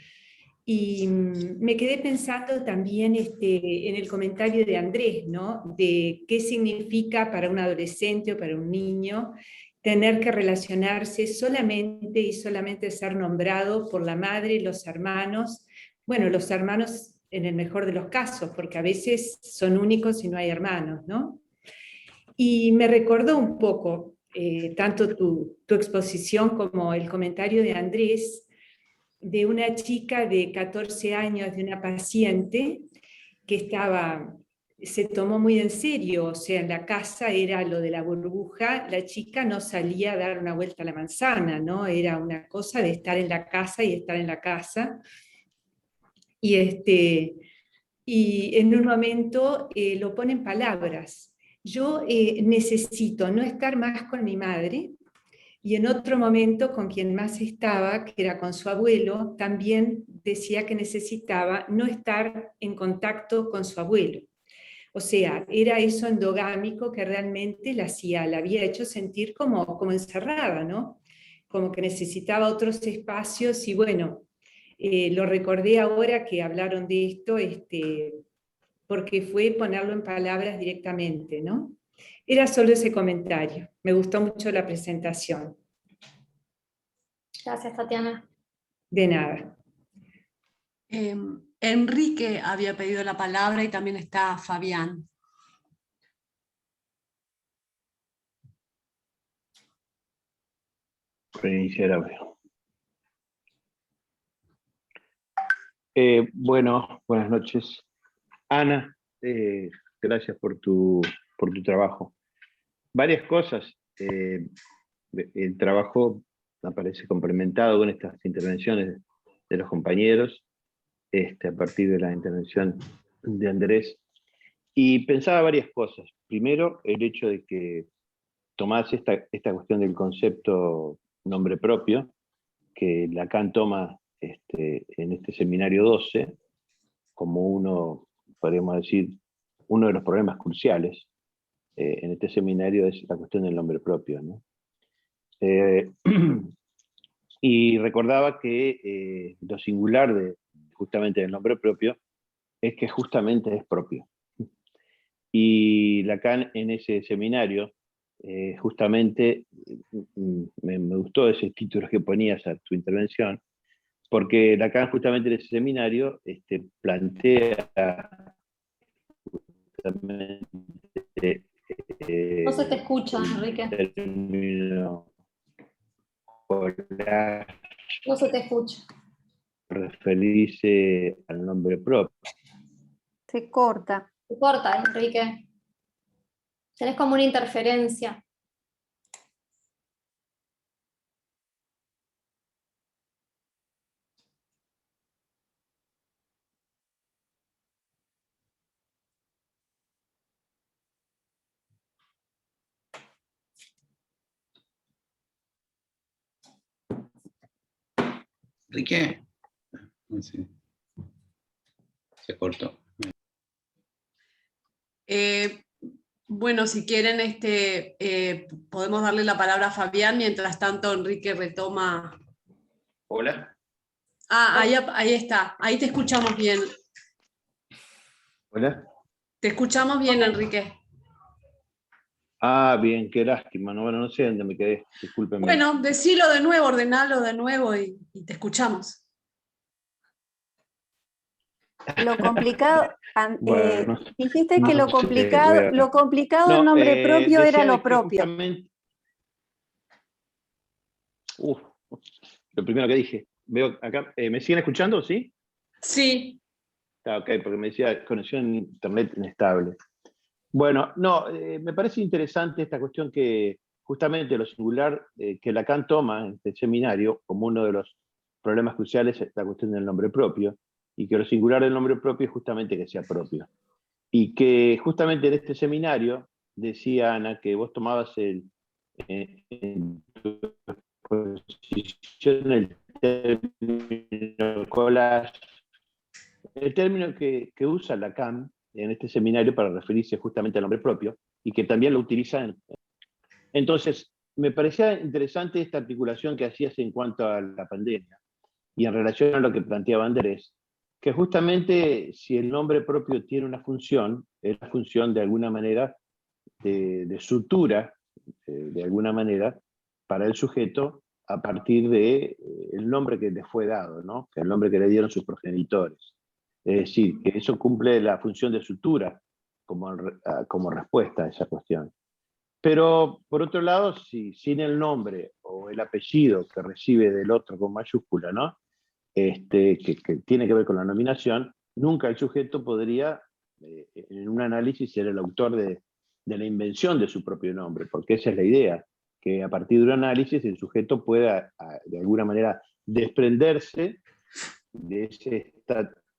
Y me quedé pensando también en el comentario de Andrés, ¿no? De qué significa para un adolescente o para un niño tener que relacionarse solamente y solamente ser nombrado por la madre, los hermanos. Bueno, los hermanos en el mejor de los casos, porque a veces son únicos y no hay hermanos, ¿no? Y me recordó un poco, tanto tu exposición como el comentario de Andrés, de una chica de 14 años, de una paciente que se tomó muy en serio, o sea, en la casa era lo de la burbuja, la chica no salía a dar una vuelta a la manzana, ¿no? Era una cosa de estar en la casa y estar en la casa. Y, y en un momento lo pone en palabras. Yo necesito no estar más con mi madre, y en otro momento con quien más estaba, que era con su abuelo, también decía que necesitaba no estar en contacto con su abuelo. O sea, era eso endogámico que realmente la había hecho sentir como encerrada, ¿no? Como que necesitaba otros espacios y bueno, lo recordé ahora que hablaron de esto, porque fue ponerlo en palabras directamente, ¿no? Era solo ese comentario. Me gustó mucho la presentación. Gracias, Tatiana. De nada. Enrique había pedido la palabra y también está Fabián. Reiniciar audio. Bueno, buenas noches. Ana, gracias por tu trabajo. Varias cosas. El trabajo aparece complementado con estas intervenciones de los compañeros, a partir de la intervención de Andrés. Y pensaba varias cosas. Primero, el hecho de que tomás esta cuestión del concepto nombre propio, que Lacan toma en este seminario 12, como uno, podríamos decir, uno de los problemas cruciales en este seminario es la cuestión del nombre propio, ¿no? Y recordaba que lo singular justamente del nombre propio es que justamente es propio. Y Lacan en ese seminario, justamente, me gustó ese título que ponías a tu intervención, porque Lacan justamente en ese seminario plantea justamente No se te escucha, Enrique. el término collage, No se te escucha. referirse al nombre propio. Se corta. Se corta, Enrique. Tenés como una interferencia. Enrique. Sí. Se cortó. Bueno, si quieren, podemos darle la palabra a Fabián, mientras tanto Enrique retoma. Hola. Ahí está, ahí te escuchamos bien. Hola. Te escuchamos bien, Enrique. Bien, qué lástima. No, bueno, no sé dónde me quedé, discúlpenme. Bueno, decilo de nuevo, ordenalo de nuevo y te escuchamos. Lo complicado, Bueno, dijiste que no lo sé, complicado del nombre propio era lo propio. Lo primero que dije. Veo acá, ¿me siguen escuchando? ¿Sí? Sí. Está ok, porque me decía conexión en internet inestable. Bueno, no, me parece interesante esta cuestión que justamente lo singular que Lacan toma en este seminario como uno de los problemas cruciales es la cuestión del nombre propio, y que lo singular del nombre propio es justamente que sea propio. Y que justamente en este seminario, decía Ana, que vos tomabas en tu exposición el término collage, el término que usa Lacan en este seminario para referirse justamente al nombre propio, y que también lo utilizan. Entonces, me parecía interesante esta articulación que hacías en cuanto a la pandemia, y en relación a lo que planteaba Andrés, que justamente si el nombre propio tiene una función, es la función de alguna manera de sutura, de alguna manera, para el sujeto a partir de el nombre que le fue dado, ¿no? El nombre que le dieron sus progenitores. Es decir, que eso cumple la función de sutura como respuesta a esa cuestión. Pero, por otro lado, si sin el nombre o el apellido que recibe del otro con mayúscula, ¿no? Que tiene que ver con la nominación, nunca el sujeto podría, en un análisis, ser el autor de la invención de su propio nombre, porque esa es la idea, que a partir de un análisis el sujeto pueda, de alguna manera, desprenderse de ese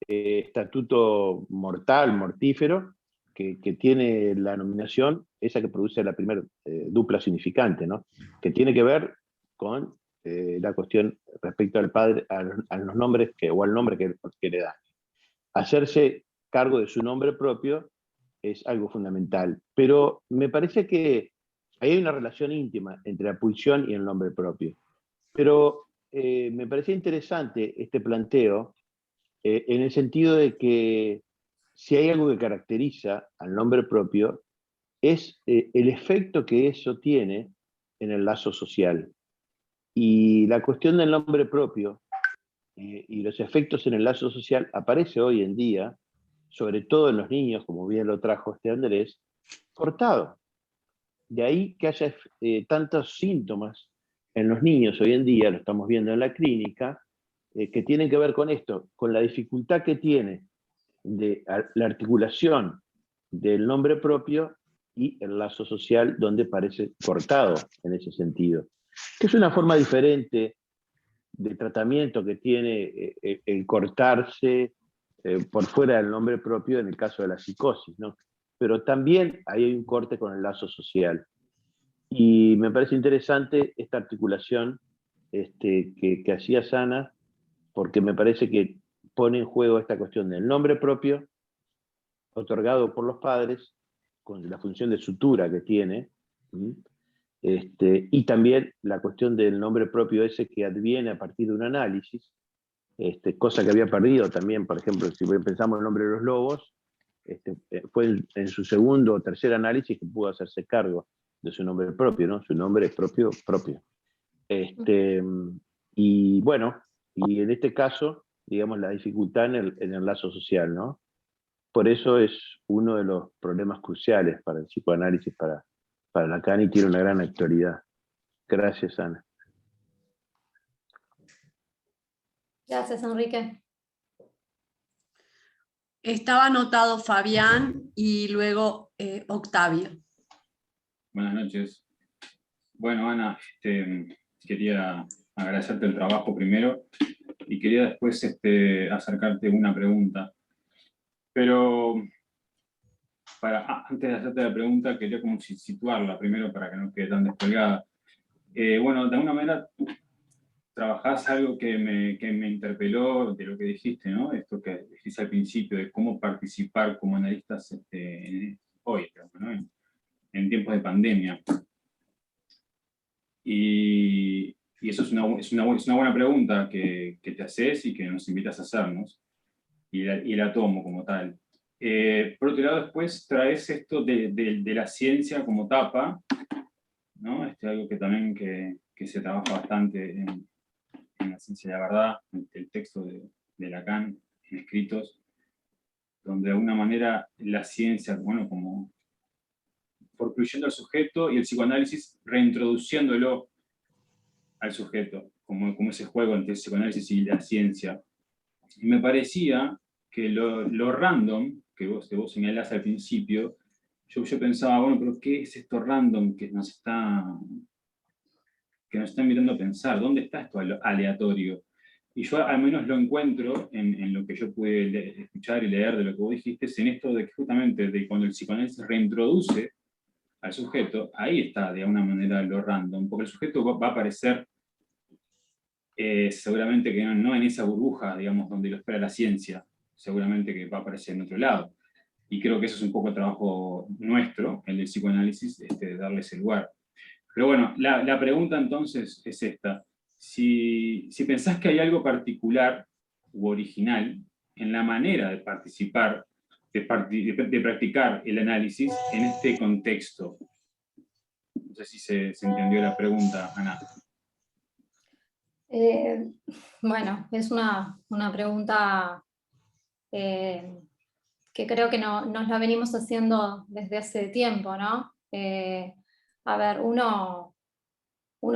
estatuto mortal, mortífero, que tiene la nominación, esa que produce la primera dupla significante, ¿no? Que tiene que ver con la cuestión respecto al padre, a los nombres o al nombre que le dan. Hacerse cargo de su nombre propio es algo fundamental, pero me parece que hay una relación íntima entre la pulsión y el nombre propio. Pero me parecía interesante este planteo en el sentido de que si hay algo que caracteriza al nombre propio es el efecto que eso tiene en el lazo social. Y la cuestión del nombre propio y los efectos en el lazo social aparece hoy en día, sobre todo en los niños, como bien lo trajo Andrés, cortado. De ahí que haya tantos síntomas en los niños hoy en día, lo estamos viendo en la clínica, que tienen que ver con esto, con la dificultad que tiene de la articulación del nombre propio y el lazo social, donde parece cortado en ese sentido. Que es una forma diferente de tratamiento que tiene el cortarse por fuera del nombre propio en el caso de la psicosis, ¿no? Pero también ahí hay un corte con el lazo social. Y me parece interesante esta articulación que hacía Ana, porque me parece que pone en juego esta cuestión del nombre propio, otorgado por los padres, con la función de sutura que tiene, y también la cuestión del nombre propio ese que adviene a partir de un análisis, cosa que había perdido también, por ejemplo, si pensamos en el nombre de los lobos, fue en su segundo o tercer análisis que pudo hacerse cargo de su nombre propio, ¿no? Su nombre propio. Y bueno, y en este caso, digamos, la dificultad en el lazo social, ¿no? Por eso es uno de los problemas cruciales para el psicoanálisis, para Lacan, y tiene una gran actualidad. Gracias, Ana. Gracias, Enrique. Estaba anotado Fabián y luego Octavio. Buenas noches. Bueno, Ana, quería agradecerte el trabajo primero y quería después acercarte una pregunta. Pero antes de hacerte la pregunta, quería como situarla primero para que no quede tan descolgada. Bueno, de alguna manera trabajás algo que me interpeló de lo que dijiste, ¿no? Esto que dijiste al principio, de cómo participar como analistas hoy, ¿no? En tiempos de pandemia. Y eso es una buena pregunta que te haces y que nos invitas a hacernos, y la tomo como tal. Por otro lado, después traes esto de la ciencia como tapa, ¿no? Algo que también que se trabaja bastante en la ciencia de la verdad, el texto de Lacan, en escritos, donde de alguna manera la ciencia, bueno, como forcluyendo al sujeto y el psicoanálisis reintroduciéndolo al sujeto, como ese juego entre el psicoanálisis y la ciencia. Y me parecía que lo random, que vos señalás al principio, yo pensaba, bueno, pero ¿qué es esto random que nos está invitando a pensar? ¿Dónde está esto aleatorio? Y yo al menos lo encuentro en lo que yo pude escuchar y leer de lo que vos dijiste, en esto de que justamente de cuando el psicoanálisis reintroduce al sujeto, ahí está de alguna manera lo random, porque el sujeto va a aparecer seguramente que no en esa burbuja, digamos, donde lo espera la ciencia, seguramente que va a aparecer en otro lado. Y creo que eso es un poco el trabajo nuestro, el del psicoanálisis, darle ese lugar. Pero bueno, la pregunta entonces es esta. Si pensás que hay algo particular u original en la manera de participar, de practicar el análisis en este contexto. No sé si se entendió la pregunta, Ana. Bueno, es una pregunta que creo que nos la venimos haciendo desde hace tiempo, ¿no? A ver, uno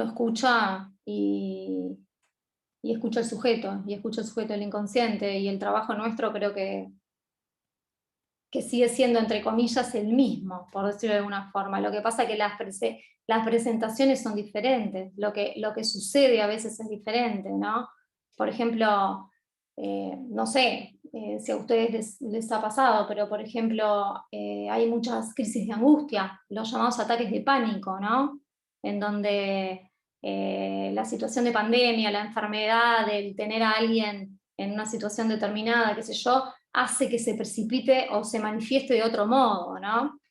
escucha y escucha el sujeto, y escucha el sujeto del inconsciente, y el trabajo nuestro creo que sigue siendo, entre comillas, el mismo, por decirlo de alguna forma. Lo que pasa es que las presentaciones son diferentes, lo que sucede a veces es diferente, ¿no? Por ejemplo, no sé si a ustedes les ha pasado, pero por ejemplo, hay muchas crisis de angustia, los llamados ataques de pánico, ¿no? En donde la situación de pandemia, la enfermedad, el tener a alguien en una situación determinada, qué sé yo, hace que se precipite o se manifieste de otro modo, ¿no?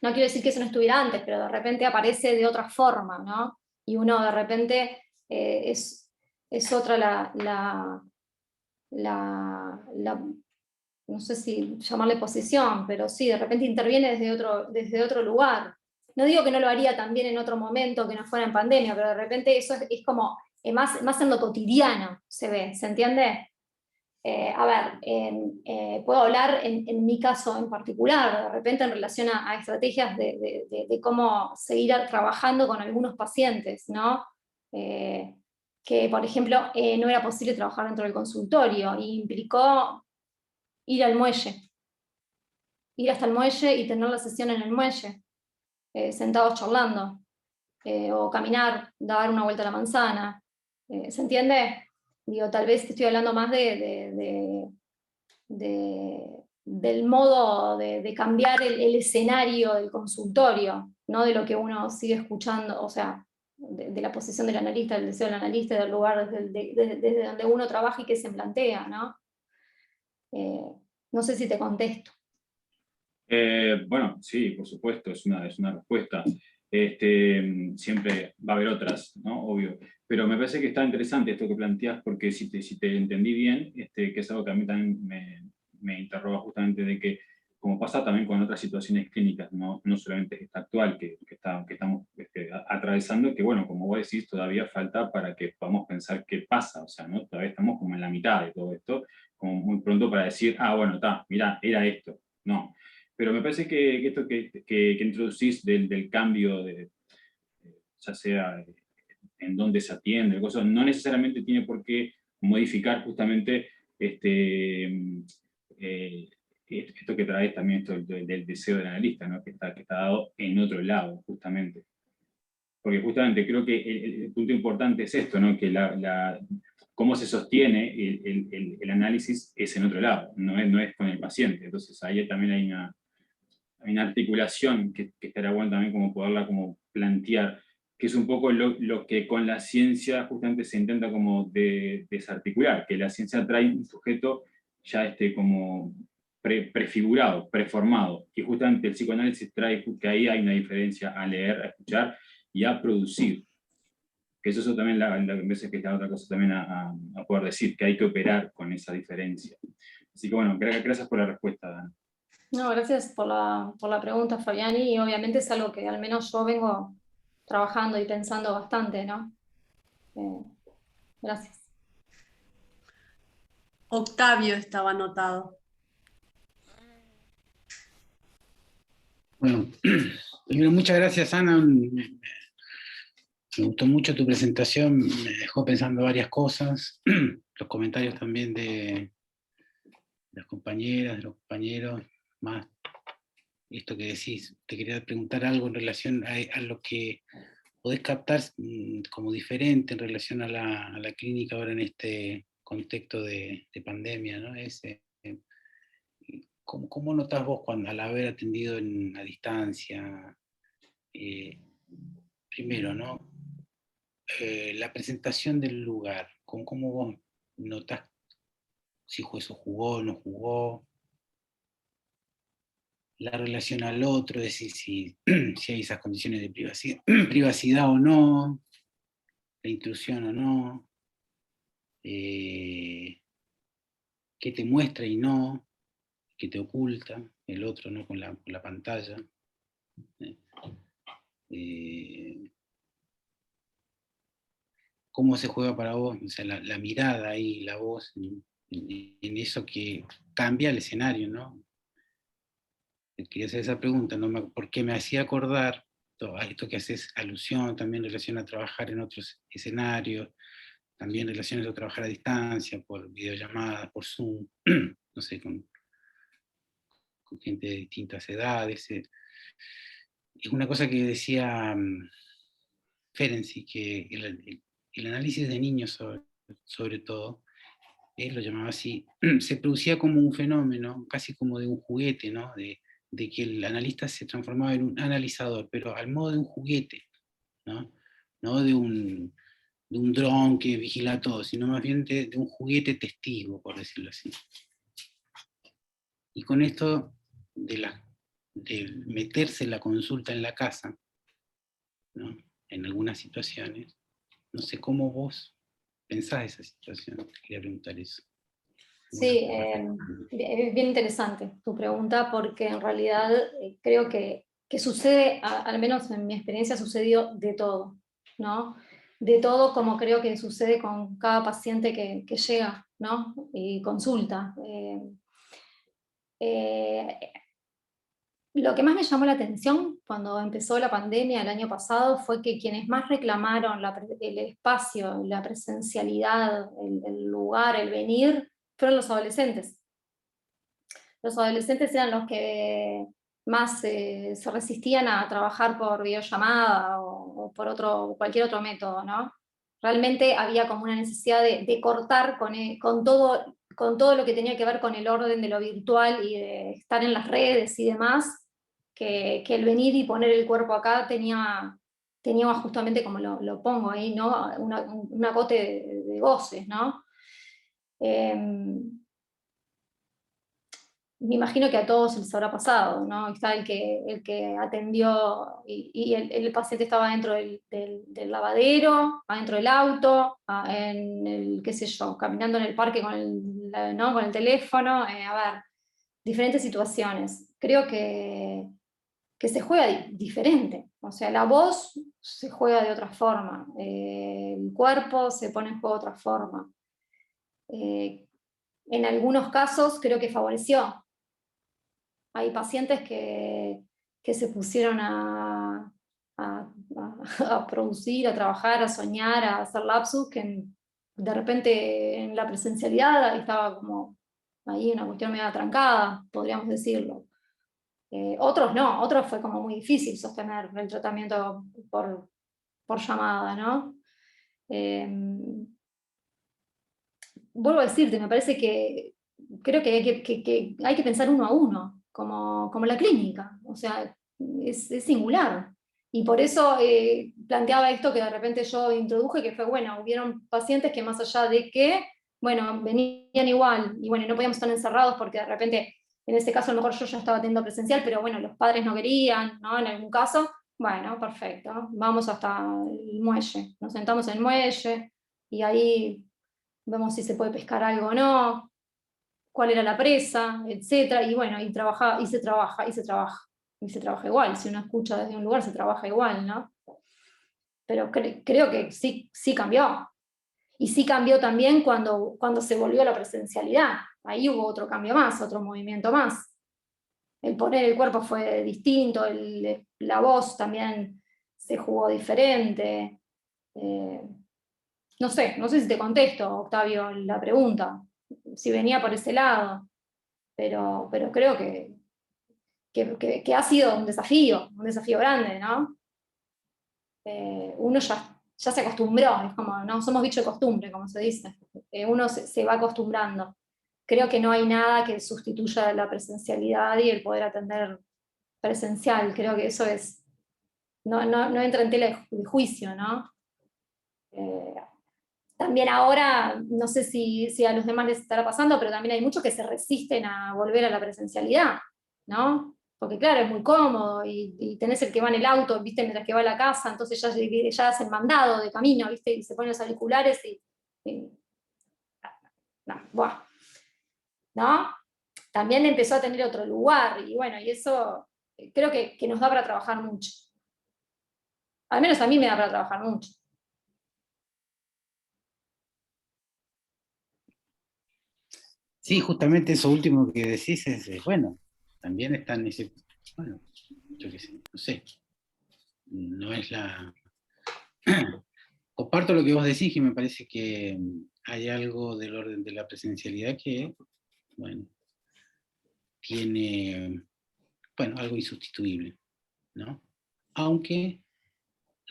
No quiero decir que eso no estuviera antes, pero de repente aparece de otra forma, ¿no? Y uno de repente es otra no sé si llamarle posición, pero sí, de repente interviene desde otro lugar. No digo que no lo haría también en otro momento, que no fuera en pandemia, pero de repente eso es como más en lo cotidiano se ve, ¿se entiende? A ver, puedo hablar en mi caso en particular, de repente en relación a estrategias de cómo seguir trabajando con algunos pacientes, ¿no? Que, por ejemplo, no era posible trabajar dentro del consultorio, y implicó ir al muelle, ir hasta el muelle y tener la sesión en el muelle, sentados charlando, o caminar, dar una vuelta a la manzana, ¿se entiende? Digo, tal vez estoy hablando más del modo de cambiar el escenario del consultorio, no de lo que uno sigue escuchando, o sea, de la posición del analista, del deseo del analista, del lugar desde donde uno trabaja y que se plantea, ¿no? No sé si te contesto. Bueno, sí, por supuesto, es una respuesta. Siempre va a haber otras, ¿no? Obvio. Pero me parece que está interesante esto que planteas, porque si te entendí bien, que es algo que a mí también me interroga justamente de que, como pasa también con otras situaciones clínicas, no solamente esta actual que estamos atravesando, que bueno, como vos decís, todavía falta para que podamos pensar qué pasa, o sea, ¿no? Todavía estamos como en la mitad de todo esto, como muy pronto para decir, ah, bueno, está, mirá, era esto. No. Pero me parece que esto que introducís del cambio, ya sea en dónde se atiende, cosas, no necesariamente tiene por qué modificar justamente esto que traes también, esto del deseo del analista, ¿no? que está dado en otro lado, justamente. Porque justamente creo que el punto importante es esto, ¿no? Que cómo se sostiene el análisis es en otro lado, no es con el paciente. Entonces ahí también hay una articulación que estaría bueno también como poderla como plantear, que es un poco lo que con la ciencia justamente se intenta como desarticular, que la ciencia trae un sujeto ya como prefigurado, preformado, y justamente el psicoanálisis trae que ahí hay una diferencia a leer, a escuchar y a producir. Que eso también me parece que es la otra cosa también a poder decir, que hay que operar con esa diferencia. Así que bueno, gracias por la respuesta, Dana. No, gracias por la pregunta, Fabiani, y obviamente es algo que al menos yo vengo trabajando y pensando bastante, ¿no? Gracias. Octavio estaba anotado. Bueno, primero muchas gracias, Ana. Me gustó mucho tu presentación, me dejó pensando varias cosas. Los comentarios también de las compañeras, de los compañeros, más esto que decís. Te quería preguntar algo en relación a lo que podés captar como diferente en relación a la clínica ahora en este contexto de pandemia, ¿no? ¿Cómo notás vos cuando al haber atendido a distancia, primero, ¿no? La presentación del lugar, ¿cómo vos notás si eso jugó o no jugó? la relación al otro, es decir, si hay esas condiciones de privacidad o no, la intrusión o no, qué te muestra y no, qué te oculta, el otro, ¿no? Con la pantalla. Cómo se juega para vos, o sea, la mirada ahí, la voz, en eso que cambia el escenario, ¿no? Quería hacer esa pregunta, ¿no? Porque me hacía acordar a esto que haces alusión también en relación a trabajar en otros escenarios, también en relación a trabajar a distancia, por videollamadas, por Zoom, no sé, con gente de distintas edades. Es una cosa que decía Ferenczi, que el análisis de niños sobre todo, él lo llamaba así, se producía como un fenómeno, casi como de un juguete, ¿no? De que el analista se transformaba en un analizador, pero al modo de un juguete, ¿no? No de un dron que vigila todo, sino más bien de un juguete testigo, por decirlo así. Y con esto de meterse la consulta en la casa, ¿no? En algunas situaciones, no sé cómo vos pensás esa situación, te quería preguntar eso. Sí, es bien interesante tu pregunta, porque en realidad creo que sucede, al menos en mi experiencia, sucedió de todo, ¿no? De todo, como creo que sucede con cada paciente que llega, ¿no? Y consulta. Lo que más me llamó la atención cuando empezó la pandemia el año pasado fue que quienes más reclamaron el espacio, la presencialidad, el lugar, el venir, fueron los adolescentes. Los adolescentes eran los que más se resistían a trabajar por videollamada o por cualquier otro método, ¿no? Realmente había como una necesidad de cortar con todo lo que tenía que ver con el orden de lo virtual y de estar en las redes y demás, que el venir y poner el cuerpo acá tenía justamente, como lo pongo ahí, ¿no? Un acote de goces, ¿no? Me imagino que a todos les habrá pasado, ¿no? Está el que atendió y el paciente estaba dentro del lavadero, adentro del auto, en el, qué sé yo, caminando en el parque con el teléfono, a ver, diferentes situaciones. Creo que se juega diferente, o sea, la voz se juega de otra forma, el cuerpo se pone en juego de otra forma. En algunos casos creo que favoreció. Hay pacientes que se pusieron a producir, a trabajar, a soñar, a hacer lapsus, que de repente en la presencialidad estaba como ahí una cuestión medio atrancada, podríamos decirlo. Otros no, otros fue como muy difícil sostener el tratamiento por llamada, ¿no? Vuelvo a decirte, me parece que creo que hay que pensar uno a uno, como la clínica, o sea, es singular. Y por eso planteaba esto que de repente yo introduje, que fue, bueno, hubieron pacientes que más allá de que, bueno, venían igual, y bueno, no podíamos estar encerrados porque de repente, en este caso a lo mejor yo ya estaba teniendo presencial, pero bueno, los padres no querían, ¿no? En algún caso, bueno, perfecto, vamos hasta el muelle, nos sentamos en el muelle, y ahí vemos si se puede pescar algo o no, cuál era la presa, etc. Y bueno, se trabaja igual. Si uno escucha desde un lugar, se trabaja igual, ¿no? Pero creo que sí cambió. Y sí cambió también cuando se volvió a la presencialidad. Ahí hubo otro cambio más, otro movimiento más. El poner el cuerpo fue distinto, la voz también se jugó diferente. No sé si te contesto, Octavio, la pregunta, si venía por ese lado, pero creo que ha sido un desafío grande, ¿no? Uno ya se acostumbró, es como, no somos bicho de costumbre, como se dice, uno se va acostumbrando. Creo que no hay nada que sustituya la presencialidad y el poder atender presencial, creo que eso no entra en tela de juicio, ¿no? También ahora, no sé si a los demás les estará pasando, pero también hay muchos que se resisten a volver a la presencialidad, ¿no? Porque claro, es muy cómodo, y tenés el que va en el auto, ¿viste? Mientras que va a la casa, entonces ya hace el mandado de camino, ¿viste? Y se ponen los auriculares no, buah, ¿no? También empezó a tener otro lugar, y bueno, y eso creo que nos da para trabajar mucho. Al menos a mí me da para trabajar mucho. Sí, justamente eso último que decís es bueno, también está en ese, bueno, yo qué sé, no sé, no es la... Comparto lo que vos decís, que me parece que hay algo del orden de la presencialidad que, bueno, tiene, bueno, algo insustituible, ¿no? Aunque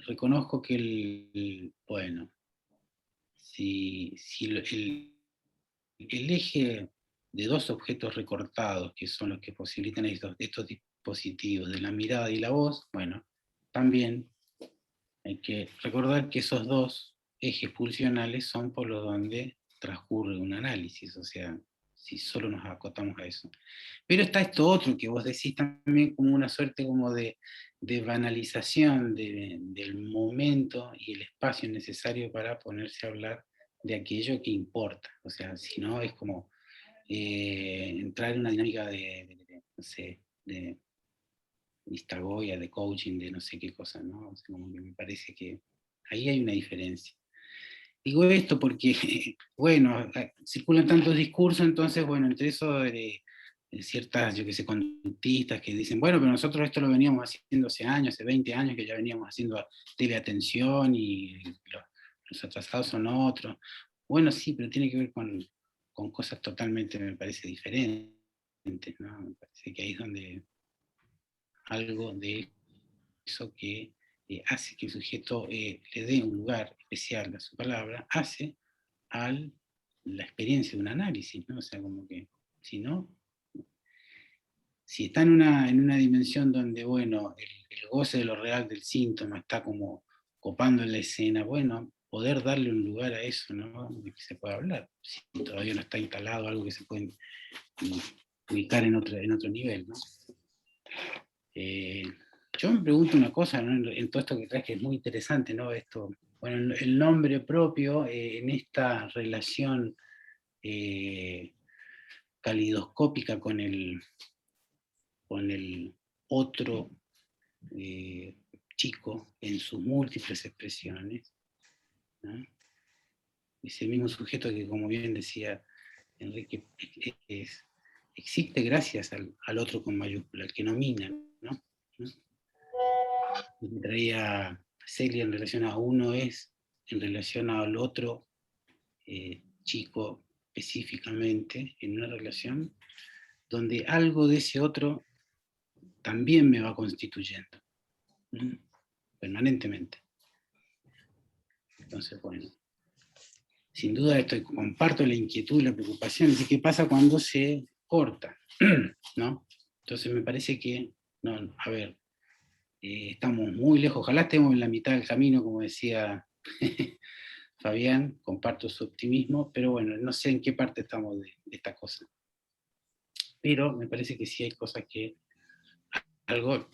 reconozco que bueno, si el eje de dos objetos recortados, que son los que posibilitan estos dispositivos de la mirada y la voz, bueno, también hay que recordar que esos dos ejes pulsionales son por los donde transcurre un análisis, o sea, si solo nos acotamos a eso. Pero está esto otro que vos decís también como una suerte como de banalización del momento y el espacio necesario para ponerse a hablar de aquello que importa. O sea, si no es como entrar en una dinámica no sé, de mistagoya, de coaching, de no sé qué cosa, ¿no? O sea, como que me parece que ahí hay una diferencia. Digo esto porque, bueno, circulan tantos discursos, entonces, bueno, entre eso de ciertas, yo qué sé, conductistas que dicen, bueno, pero nosotros esto lo veníamos haciendo hace años, hace 20 años que ya veníamos haciendo teleatención y los atrasados son otros. Bueno, sí, pero tiene que ver con cosas totalmente, me parece, diferentes, ¿no? Me parece que ahí es donde algo de eso que hace que el sujeto le dé un lugar especial a su palabra, hace a la experiencia de un análisis, ¿no? O sea, como que, si no, si está en una dimensión donde, bueno, el goce de lo real del síntoma está como copando en la escena, bueno, poder darle un lugar a eso, ¿no? De que se pueda hablar, si todavía no está instalado algo que se puede ubicar en otro nivel, ¿no? Yo me pregunto una cosa, ¿no? En todo esto que traes, que es muy interesante, ¿no? Esto, bueno, el nombre propio en esta relación calidoscópica con el otro chico en sus múltiples expresiones, ¿no? Ese mismo sujeto que, como bien decía Enrique, existe gracias al otro con mayúscula, al que nomina, ¿no? Me traía Celia en relación a uno es, en relación al otro chico específicamente, en una relación donde algo de ese otro también me va constituyendo, ¿no? Permanentemente. Entonces, bueno, sin duda esto, comparto la inquietud y la preocupación de qué pasa cuando se corta, ¿no? Entonces me parece que, no, a ver, estamos muy lejos, ojalá estemos en la mitad del camino, como decía Fabián, comparto su optimismo, pero bueno, no sé en qué parte estamos de esta cosa. Pero me parece que sí hay cosas que algo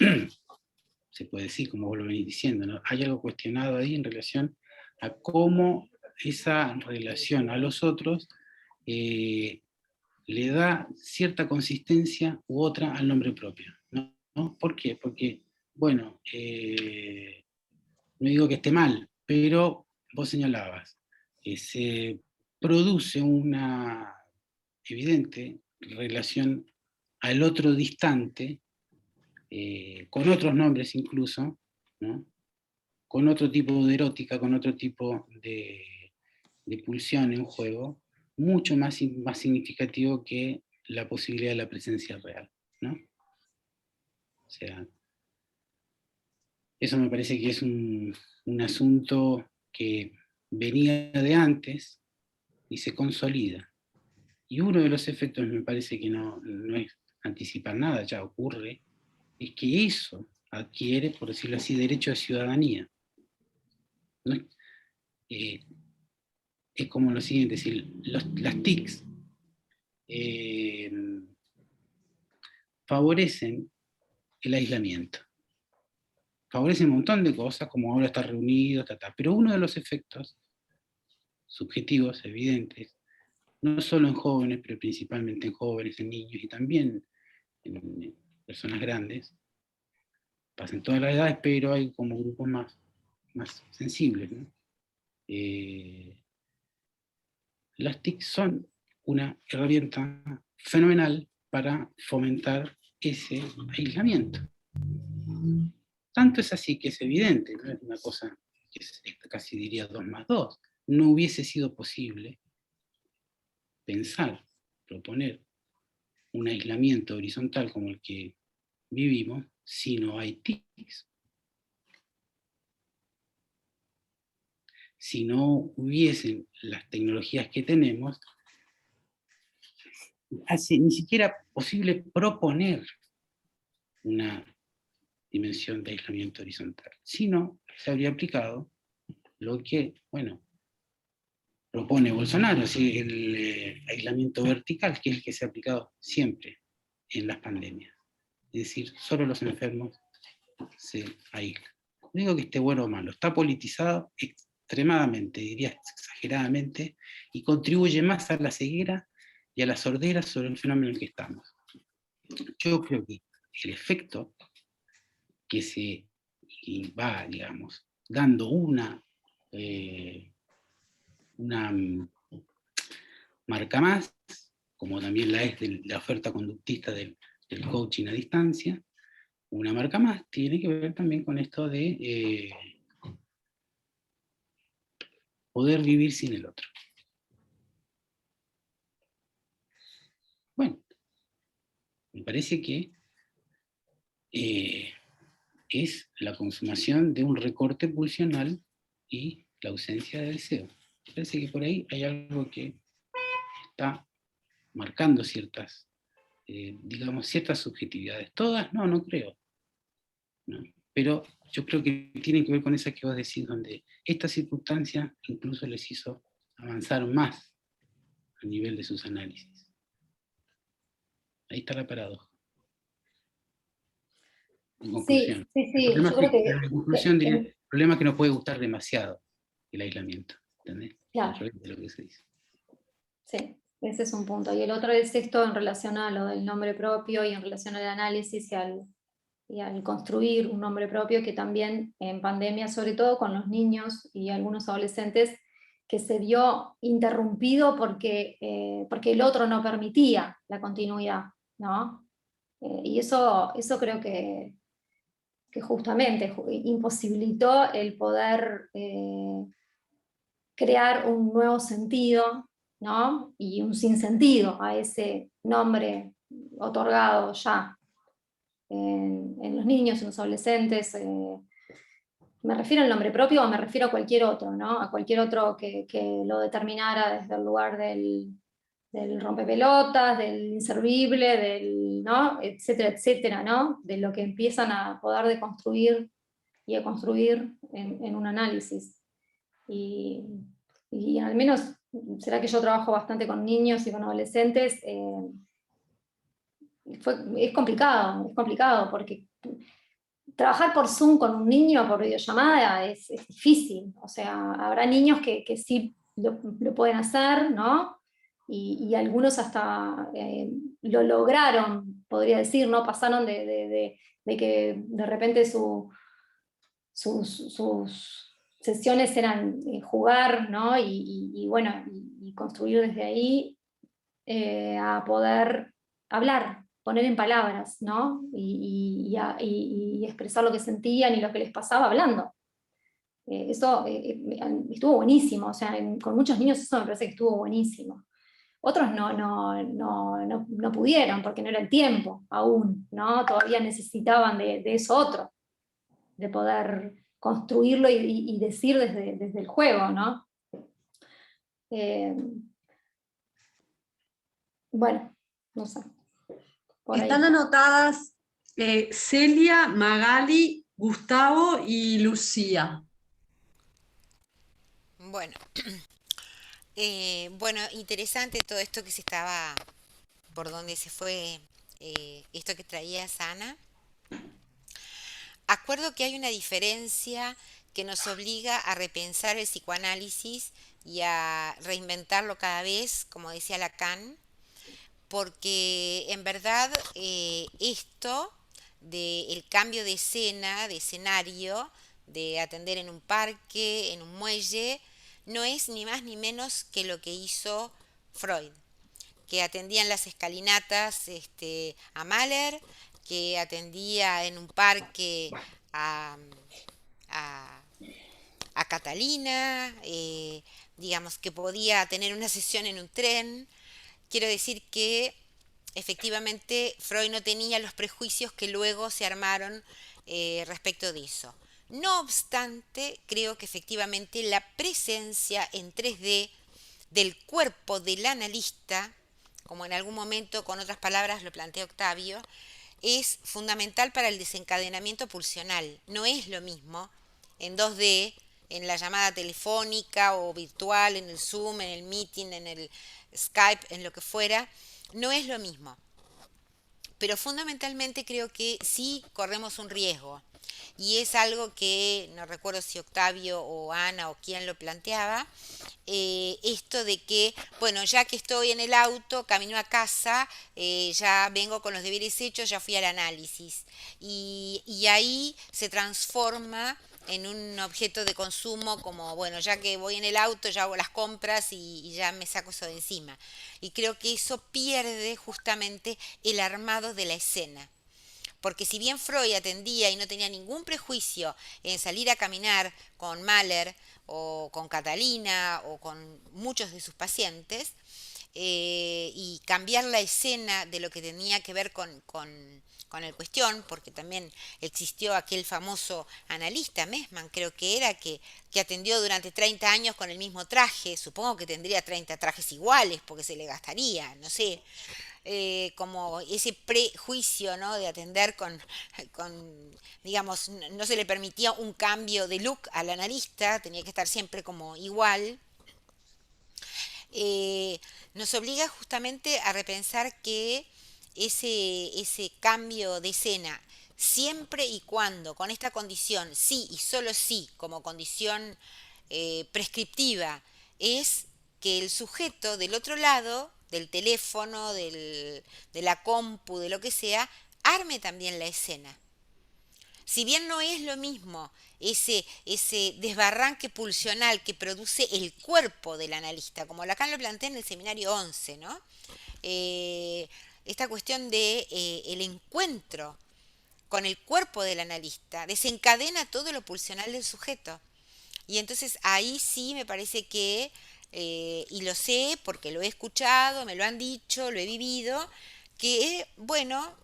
se puede decir, como vos lo venís diciendo, ¿no? Hay algo cuestionado ahí en relación a cómo esa relación a los otros le da cierta consistencia u otra al nombre propio, ¿no? ¿Por qué? Porque, bueno, no digo que esté mal, pero vos señalabas que se produce una evidente relación al otro distante, con otros nombres incluso, ¿no? Con otro tipo de erótica, con otro tipo de pulsión en juego, mucho más significativo que la posibilidad de la presencia real, ¿no? O sea, eso me parece que es un asunto que venía de antes y se consolida. Y uno de los efectos, me parece que no es anticipar nada, ya ocurre, es que eso adquiere, por decirlo así, derecho de ciudadanía. ¿No? Es como lo siguiente, es decir, las TICs favorecen el aislamiento. Favorece un montón de cosas, como ahora estar reunidos, pero uno de los efectos subjetivos, evidentes, no solo en jóvenes, pero principalmente en jóvenes, en niños y también en personas grandes, pasa en todas las edades, pero hay como grupos más sensibles, ¿no? Las TIC son una herramienta fenomenal para fomentar ese aislamiento. Tanto es así que es evidente, no es una cosa que casi diría 2 más 2. No hubiese sido posible pensar, proponer un aislamiento horizontal como el que vivimos si no hay TICs. Si no hubiesen las tecnologías que tenemos, hace ni siquiera posible proponer una dimensión de aislamiento horizontal, sino se habría aplicado lo que, bueno, propone Bolsonaro, así, el aislamiento vertical, que es el que se ha aplicado siempre en las pandemias. Es decir, solo los enfermos se aíslan. No digo que esté bueno o malo, está politizado extremadamente, diría exageradamente, y contribuye más a la ceguera y a la sordera sobre el fenómeno en el que estamos. Yo creo que el efecto que se va, digamos, dando una marca más, como también la es de la oferta conductista del coaching a distancia, una marca más tiene que ver también con esto de poder vivir sin el otro. Bueno, me parece que es la consumación de un recorte pulsional y la ausencia de deseo. Me parece que por ahí hay algo que está marcando ciertas, digamos, ciertas subjetividades. Todas, no creo. ¿No? Pero yo creo que tienen que ver con esa que vos decís, donde esta circunstancia incluso les hizo avanzar más a nivel de sus análisis. Ahí está la paradoja. En conclusión. Sí, El yo creo que... en conclusión diría, el problema es que no puede gustar demasiado el aislamiento, ¿entendés? Claro. De lo que se dice. Sí, ese es un punto. Y el otro es esto en relación a lo del nombre propio y en relación al análisis y al construir un nombre propio, que también en pandemia, sobre todo con los niños y algunos adolescentes, que se vio interrumpido porque el otro no permitía la continuidad, ¿no? Y eso creo que justamente imposibilitó el poder crear un nuevo sentido, ¿no? Y un sinsentido a ese nombre otorgado ya en los niños, en los adolescentes. Me refiero al nombre propio o me refiero a cualquier otro, ¿no? A cualquier otro que lo determinara desde el lugar del rompepelotas, del inservible, ¿no? Etcétera, etcétera, ¿no? De lo que empiezan a poder deconstruir y a construir en un análisis. Y al menos, será que yo trabajo bastante con niños y con adolescentes, es complicado, porque trabajar por Zoom con un niño por videollamada es difícil. O sea, habrá niños que sí lo pueden hacer, ¿no? Y algunos hasta lo lograron, podría decir, ¿no? Pasaron de que de repente sus sesiones eran jugar, ¿no? Y bueno, y construir desde ahí a poder hablar, poner en palabras, ¿no? Y expresar lo que sentían y lo que les pasaba hablando. Eso estuvo buenísimo, o sea, con muchos niños eso me parece que estuvo buenísimo. Otros no pudieron porque no era el tiempo aún, ¿no? Todavía necesitaban de eso otro, de poder construirlo y decir desde el juego, ¿no? Bueno, no sé. Están anotadas Celia, Magali, Gustavo y Lucía. Bueno, bueno, interesante todo esto que se estaba, por donde se fue, esto que traía Ana. acuerdo que hay una diferencia que nos obliga a repensar el psicoanálisis y a reinventarlo cada vez, como decía Lacan, porque en verdad esto del cambio de escena, de escenario, de atender en un parque, en un muelle, no es ni más ni menos que lo que hizo Freud, que atendía en las escalinatas a Mahler, que atendía en un parque a, a, a Catalina, digamos que podía tener una sesión en un tren. Quiero decir que efectivamente Freud no tenía los prejuicios que luego se armaron respecto de eso. No obstante, creo que efectivamente la presencia en 3D del cuerpo del analista, como en algún momento con otras palabras lo plantea Octavio, es fundamental para el desencadenamiento pulsional. No es lo mismo en 2D, en la llamada telefónica o virtual, en el Zoom, en el meeting, en el Skype, en lo que fuera, no es lo mismo. Pero fundamentalmente creo que sí corremos un riesgo. Y es algo que, no recuerdo si Octavio o Ana o quién lo planteaba, esto de que, bueno, ya que estoy en el auto, camino a casa, ya vengo con los deberes hechos, ya fui al análisis. Y ahí se transforma en un objeto de consumo como, bueno, ya que voy en el auto, ya hago las compras y ya me saco eso de encima. Y creo que eso pierde justamente el armado de la escena. Porque si bien Freud atendía y no tenía ningún prejuicio en salir a caminar con Mahler o con Catalina o con muchos de sus pacientes, y cambiar la escena de lo que tenía que ver con el cuestión, porque también existió aquel famoso analista, Messman, creo que era, que atendió durante 30 años con el mismo traje. Supongo que tendría 30 trajes iguales porque se le gastaría, no sé. Como ese prejuicio, ¿no?, de atender con, digamos, no se le permitía un cambio de look al analista, tenía que estar siempre como igual. Nos obliga justamente a repensar que ese cambio de escena, siempre y cuando con esta condición, sí y solo sí, como condición prescriptiva, es que el sujeto del otro lado, del teléfono, de la compu, de lo que sea, arme también la escena. Si bien no es lo mismo ese desbarranque pulsional que produce el cuerpo del analista, como Lacan lo plantea en el seminario 11, ¿no? Esta cuestión de el encuentro con el cuerpo del analista desencadena todo lo pulsional del sujeto. Y entonces ahí sí me parece que, y lo sé porque lo he escuchado, me lo han dicho, lo he vivido, que, bueno,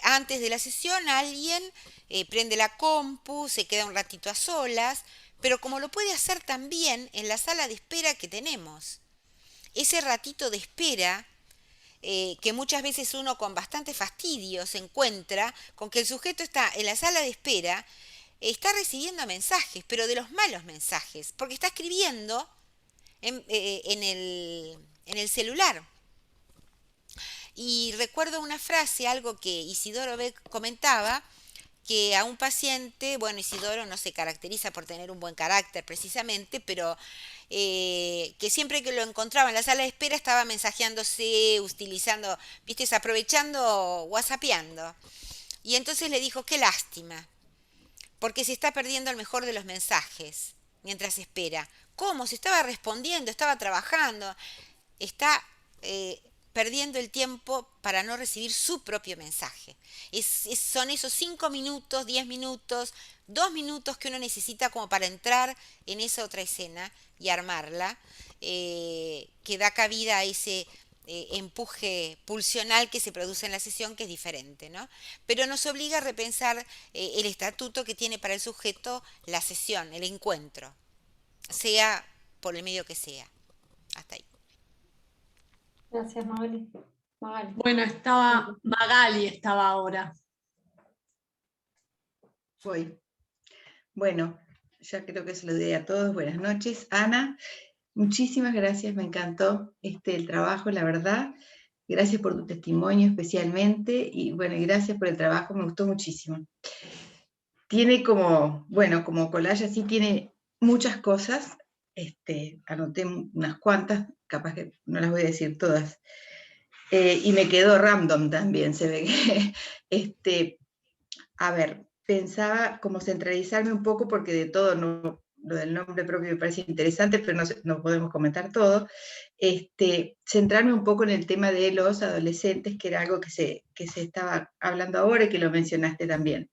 antes de la sesión alguien prende la compu, se queda un ratito a solas, pero como lo puede hacer también en la sala de espera que tenemos. Ese ratito de espera, que muchas veces uno con bastante fastidio se encuentra con que el sujeto está en la sala de espera, está recibiendo mensajes, pero de los malos mensajes, porque está escribiendo en el celular. Y recuerdo una frase, algo que Isidoro Beck comentaba, que a un paciente, bueno, Isidoro no se caracteriza por tener un buen carácter precisamente, pero que siempre que lo encontraba en la sala de espera estaba mensajeándose, utilizando, viste, aprovechando, whatsappeando. Y entonces le dijo, qué lástima, porque se está perdiendo el mejor de los mensajes mientras espera. ¿Cómo? Se estaba respondiendo, estaba trabajando, está perdiendo el tiempo para no recibir su propio mensaje. Son esos 5 minutos, 10 minutos, 2 minutos que uno necesita como para entrar en esa otra escena y armarla, que da cabida a ese empuje pulsional que se produce en la sesión, que es diferente, ¿no? Pero nos obliga a repensar el estatuto que tiene para el sujeto la sesión, el encuentro, sea por el medio que sea. Hasta ahí. Gracias, Magali. Bueno, Magali estaba ahora. Voy. Bueno, ya creo que se lo di a todos. Buenas noches. Ana, muchísimas gracias, me encantó el trabajo, la verdad. Gracias por tu testimonio especialmente, y bueno, y gracias por el trabajo, me gustó muchísimo. tiene como, bueno, como collage así, tiene muchas cosas. Anoté unas cuantas, capaz que no las voy a decir todas. Y me quedó random también, se ve que, a ver, pensaba como centralizarme un poco, porque de todo, no, lo del nombre propio me parece interesante, pero no podemos comentar todo. Centrarme un poco en el tema de los adolescentes, que era algo que se estaba hablando ahora y que lo mencionaste también.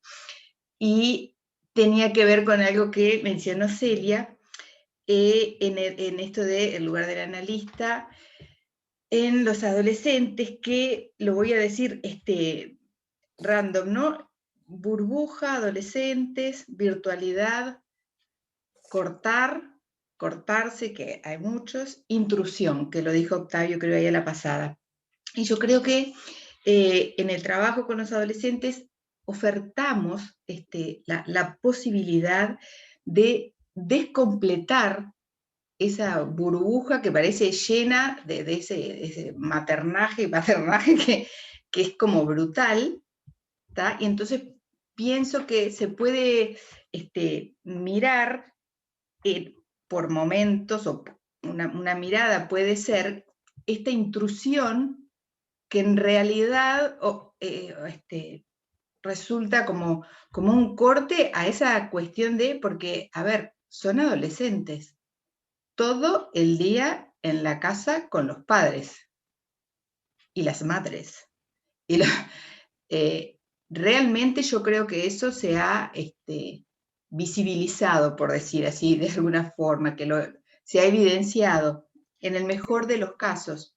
Y tenía que ver con algo que mencionó Celia, en esto del lugar del analista, en los adolescentes, que lo voy a decir random, ¿no? Burbuja, adolescentes, virtualidad, cortarse, que hay muchos, intrusión, que lo dijo Octavio, creo, ahí a la pasada. Y yo creo que en el trabajo con los adolescentes ofertamos la posibilidad de descompletar esa burbuja que parece llena de ese maternaje que es como brutal, ¿tá? Y entonces pienso que se puede mirar por momentos, o una mirada puede ser esta intrusión que en realidad resulta como un corte a esa cuestión de, porque, a ver, son adolescentes, todo el día en la casa con los padres y las madres. Y realmente yo creo que eso se ha visibilizado, por decir así, de alguna forma, que se ha evidenciado en el mejor de los casos,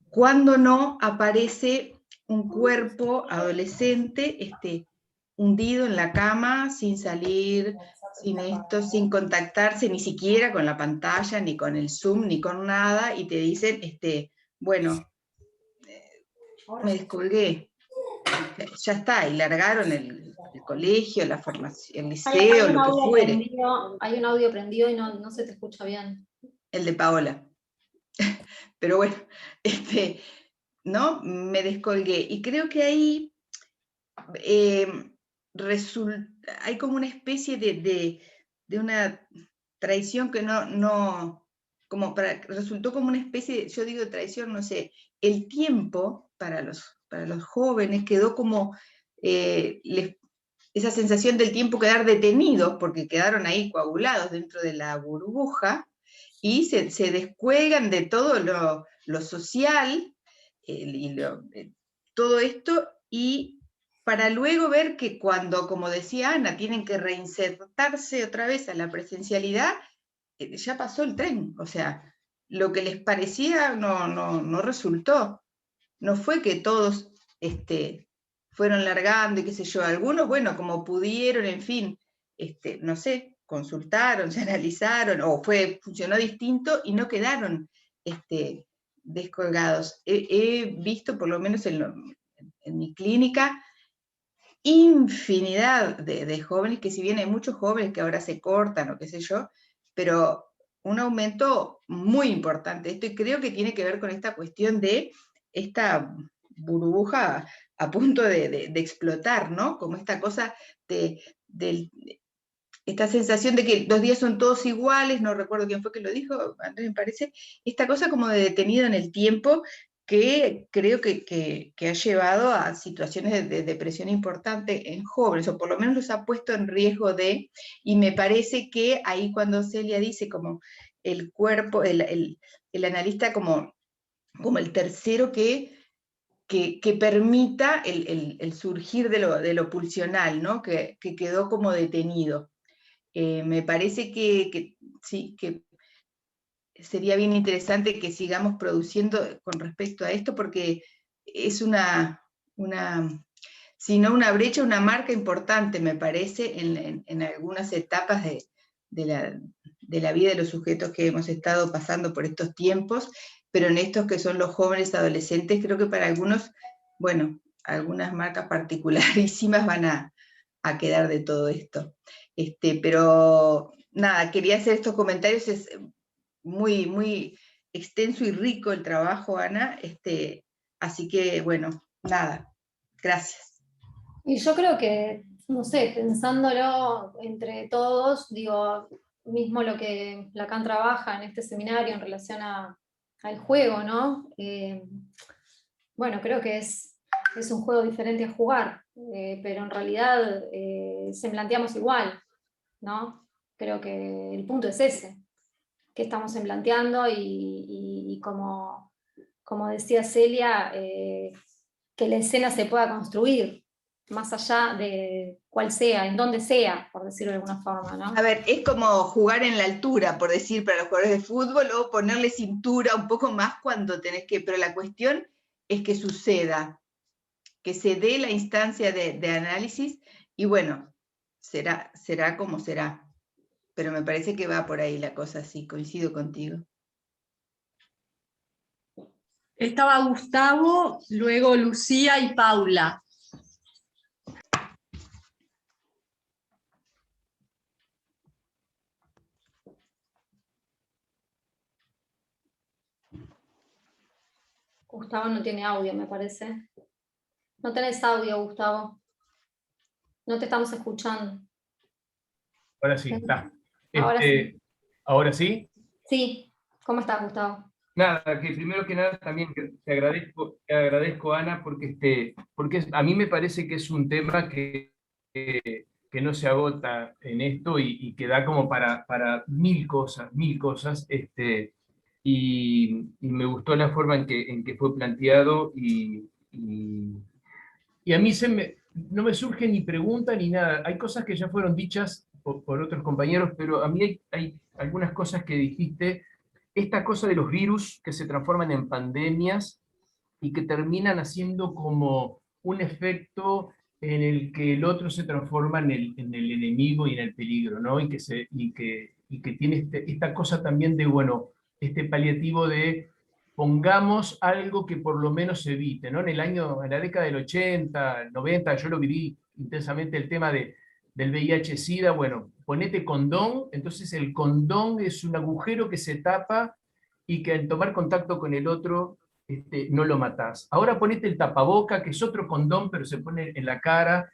cuando no aparece un cuerpo adolescente hundido en la cama, sin salir, sin contactarse ni siquiera con la pantalla, ni con el Zoom, ni con nada, y te dicen, bueno, me descolgué, ya está, y largaron el colegio, la formación, el liceo, lo que fuere. Hay un audio prendido y no se te escucha bien. El de Paola. Pero bueno, ¿no? Me descolgué. Y creo que ahí hay como una especie de una traición que resultó como una especie, yo digo traición, no sé, el tiempo para los jóvenes quedó como esa sensación del tiempo quedar detenidos, porque quedaron ahí coagulados dentro de la burbuja, y se descuelgan de todo lo social, todo esto, y para luego ver que cuando, como decía Ana, tienen que reinsertarse otra vez a la presencialidad, ya pasó el tren. O sea, lo que les parecía no resultó. No fue que todos fueron largando y qué sé yo. Algunos, bueno, como pudieron, en fin, no sé, consultaron, se analizaron, o funcionó distinto y no quedaron descolgados. He visto, por lo menos en mi clínica, infinidad de jóvenes, que si bien hay muchos jóvenes que ahora se cortan o qué sé yo, pero un aumento muy importante. Esto, y creo que tiene que ver con esta cuestión de esta burbuja a punto de explotar, ¿no? Como esta cosa esta sensación de que los días son todos iguales, no recuerdo quién fue que lo dijo, Andrés me parece, esta cosa como de detenido en el tiempo, que creo que ha llevado a situaciones de depresión importante en jóvenes, o por lo menos los ha puesto en riesgo y me parece que ahí cuando Celia dice como el cuerpo, el analista como el tercero que permita el surgir de lo pulsional, ¿no? Que quedó como detenido. Me parece que sí, que sería bien interesante que sigamos produciendo con respecto a esto, porque es si no una brecha, una marca importante, me parece, en algunas etapas de la vida de los sujetos que hemos estado pasando por estos tiempos, pero en estos que son los jóvenes adolescentes, creo que para algunos, bueno, algunas marcas particularísimas van a quedar de todo esto. Pero nada, quería hacer estos comentarios, es muy, muy extenso y rico el trabajo, Ana, así que bueno, nada, gracias. Y yo creo que, no sé, pensándolo entre todos, digo, mismo lo que Lacan trabaja en este seminario en relación al juego, ¿no? Bueno, creo que es un juego diferente a jugar, pero en realidad se planteamos igual, ¿no? Creo que el punto es ese, que estamos planteando y como decía Celia, que la escena se pueda construir, más allá de cuál sea, en dónde sea, por decirlo de alguna forma, ¿no? A ver, es como jugar en la altura, por decir, para los jugadores de fútbol, o ponerle cintura un poco más cuando tenés que, pero la cuestión es que suceda, que se dé la instancia de análisis, y bueno, será como será, pero me parece que va por ahí la cosa, sí, coincido contigo. Estaba Gustavo, luego Lucía y Paula. Gustavo no tiene audio, me parece. No tenés audio, Gustavo. No te estamos escuchando. Ahora sí, está. Ahora sí. ¿Ahora sí? Sí. ¿Cómo estás, Gustavo? Nada, que primero que nada también te agradezco, Ana, porque a mí me parece que es un tema que no se agota en esto y que da como para mil cosas, y me gustó la forma en que fue planteado y a mí no me surge ni pregunta ni nada. Hay cosas que ya fueron dichas por otros compañeros, pero a mí hay algunas cosas que dijiste. Esta cosa de los virus que se transforman en pandemias y que terminan haciendo como un efecto en el que el otro se transforma en el enemigo y en el peligro, ¿no? Y que tiene esta cosa también de, bueno, este paliativo de pongamos algo que por lo menos se evite, ¿no? En la década del 80, 90, yo lo viví intensamente el tema del VIH-Sida, bueno, ponete condón, entonces el condón es un agujero que se tapa y que al tomar contacto con el otro no lo matás. Ahora ponete el tapaboca, que es otro condón, pero se pone en la cara,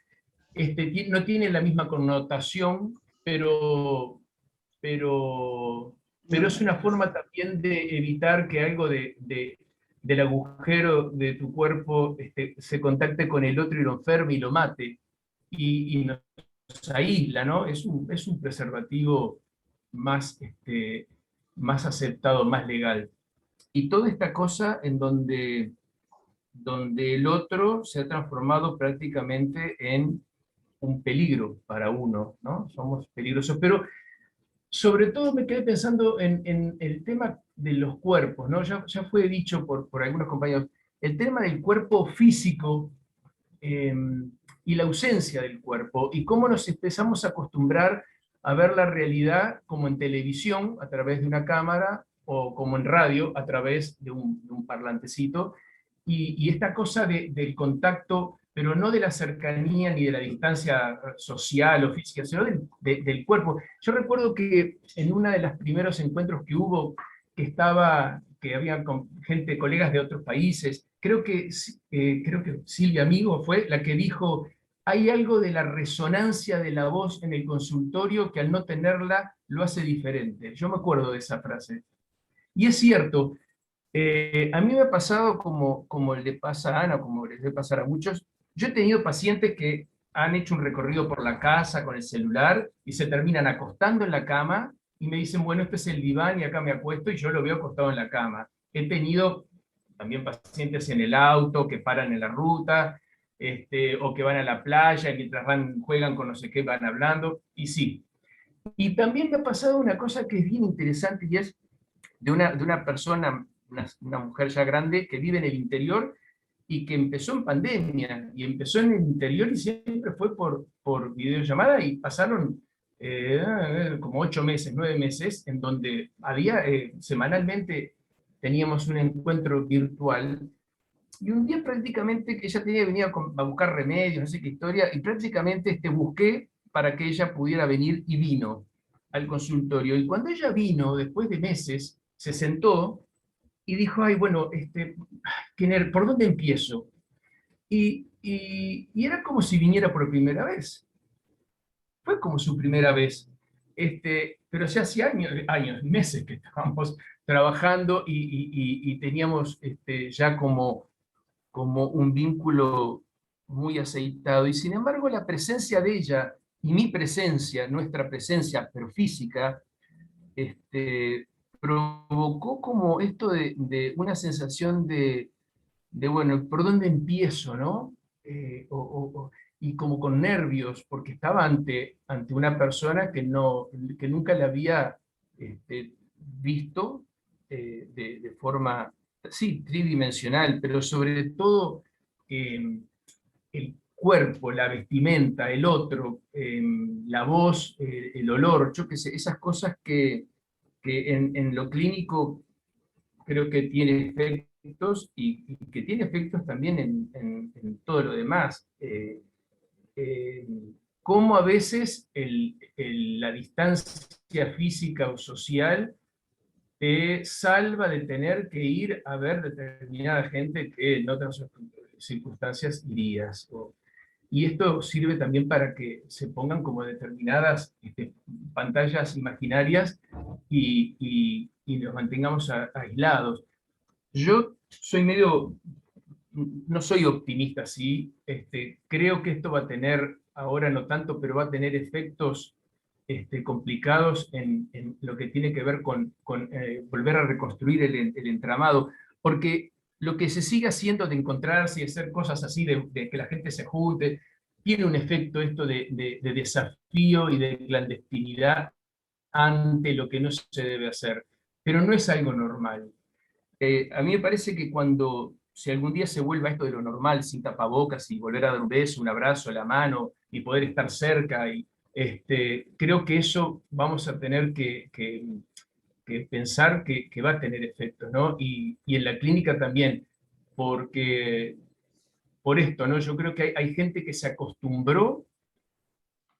no tiene la misma connotación, pero es una forma también de evitar que algo del agujero de tu cuerpo se contacte con el otro y lo enferme y lo mate. Y nos aísla, ¿no? Es un preservativo más, más aceptado, más legal. Y toda esta cosa en donde el otro se ha transformado prácticamente en un peligro para uno, ¿no? Somos peligrosos, pero sobre todo me quedé pensando en el tema de los cuerpos, ¿no? Ya fue dicho por algunos compañeros, el tema del cuerpo físico y la ausencia del cuerpo, y cómo nos empezamos a acostumbrar a ver la realidad como en televisión, a través de una cámara, o como en radio, a través de un parlantecito, y esta cosa del contacto, pero no de la cercanía ni de la distancia social o física, sino del cuerpo. Yo recuerdo que en uno de los primeros encuentros que hubo, que había gente, colegas de otros países, creo que Silvia Amigo fue la que dijo, hay algo de la resonancia de la voz en el consultorio que al no tenerla lo hace diferente. Yo me acuerdo de esa frase. Y es cierto, a mí me ha pasado como le pasa a Ana, como les debe pasar a muchos. Yo he tenido pacientes que han hecho un recorrido por la casa con el celular y se terminan acostando en la cama y me dicen, bueno, este es el diván y acá me acuesto y yo lo veo acostado en la cama. He tenido también pacientes en el auto que paran en la ruta, o que van a la playa y mientras juegan con no sé qué van hablando, y sí. Y también me ha pasado una cosa que es bien interesante y es de una persona, una mujer ya grande que vive en el interior y que empezó en pandemia, y empezó en el interior y siempre fue por videollamada, y pasaron como 8 meses, 9 meses, en donde había semanalmente teníamos un encuentro virtual, y un día prácticamente que ella tenía que venir a buscar remedios, no sé qué historia, y prácticamente busqué para que ella pudiera venir, y vino al consultorio. Y cuando ella vino, después de meses, se sentó y dijo, ay, bueno, ¿por dónde empiezo? Y y era como si viniera por primera vez. Fue como su primera vez. Pero ya hacía años, meses que estábamos trabajando y teníamos ya como un vínculo muy aceitado. Y sin embargo, la presencia de ella y mi presencia, nuestra presencia, pero física, provocó como esto de una sensación de, bueno, ¿por dónde empiezo, no? Y como con nervios, porque estaba ante una persona que nunca la había visto de forma, sí, tridimensional, pero sobre todo el cuerpo, la vestimenta, el otro, la voz, el olor, yo qué sé, esas cosas que en lo clínico creo que tiene efectos y que tiene efectos también en todo lo demás. Cómo a veces la distancia física o social te salva de tener que ir a ver determinada gente que en otras circunstancias irías. Y esto sirve también para que se pongan como determinadas pantallas imaginarias y los mantengamos aislados. Yo soy no soy optimista, sí, creo que esto va a tener, ahora no tanto, pero va a tener efectos complicados en lo que tiene que ver con volver a reconstruir el entramado, porque lo que se sigue haciendo de encontrarse y hacer cosas así, de que la gente se junte, tiene un efecto esto de desafío y de clandestinidad ante lo que no se debe hacer, pero no es algo normal. A mí me parece que si algún día se vuelva esto de lo normal, sin tapabocas, y volver a dar un beso, un abrazo, la mano, y poder estar cerca, creo que eso vamos a tener que pensar que va a tener efectos, ¿no? Y en la clínica también, porque por esto, ¿no? Yo creo que hay gente que se acostumbró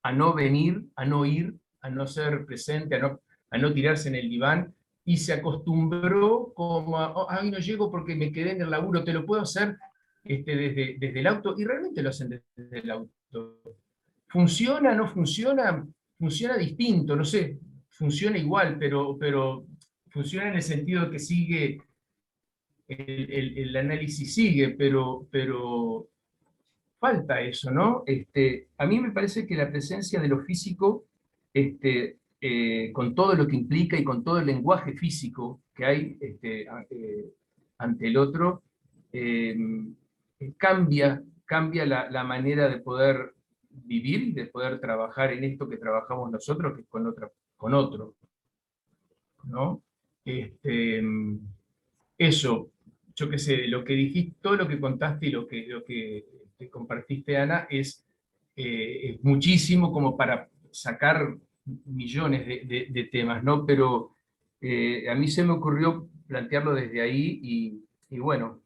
a no venir, a no ir, a no ser presente, a no tirarse en el diván, y se acostumbró como ay, no llego porque me quedé en el laburo, te lo puedo hacer desde el auto, y realmente lo hacen desde el auto. ¿Funciona, no funciona? Funciona distinto, no sé, funciona igual, pero funciona en el sentido de que sigue, el análisis sigue, pero falta eso, ¿no? A mí me parece que la presencia de lo físico, con todo lo que implica y con todo el lenguaje físico que hay ante el otro, cambia la manera de poder vivir y de poder trabajar en esto que trabajamos nosotros, que es con otro, ¿no? Eso, yo qué sé, lo que dijiste, todo lo que contaste y lo que compartiste, Ana, es muchísimo como para sacar millones de temas, ¿no? Pero a mí se me ocurrió plantearlo desde ahí y bueno,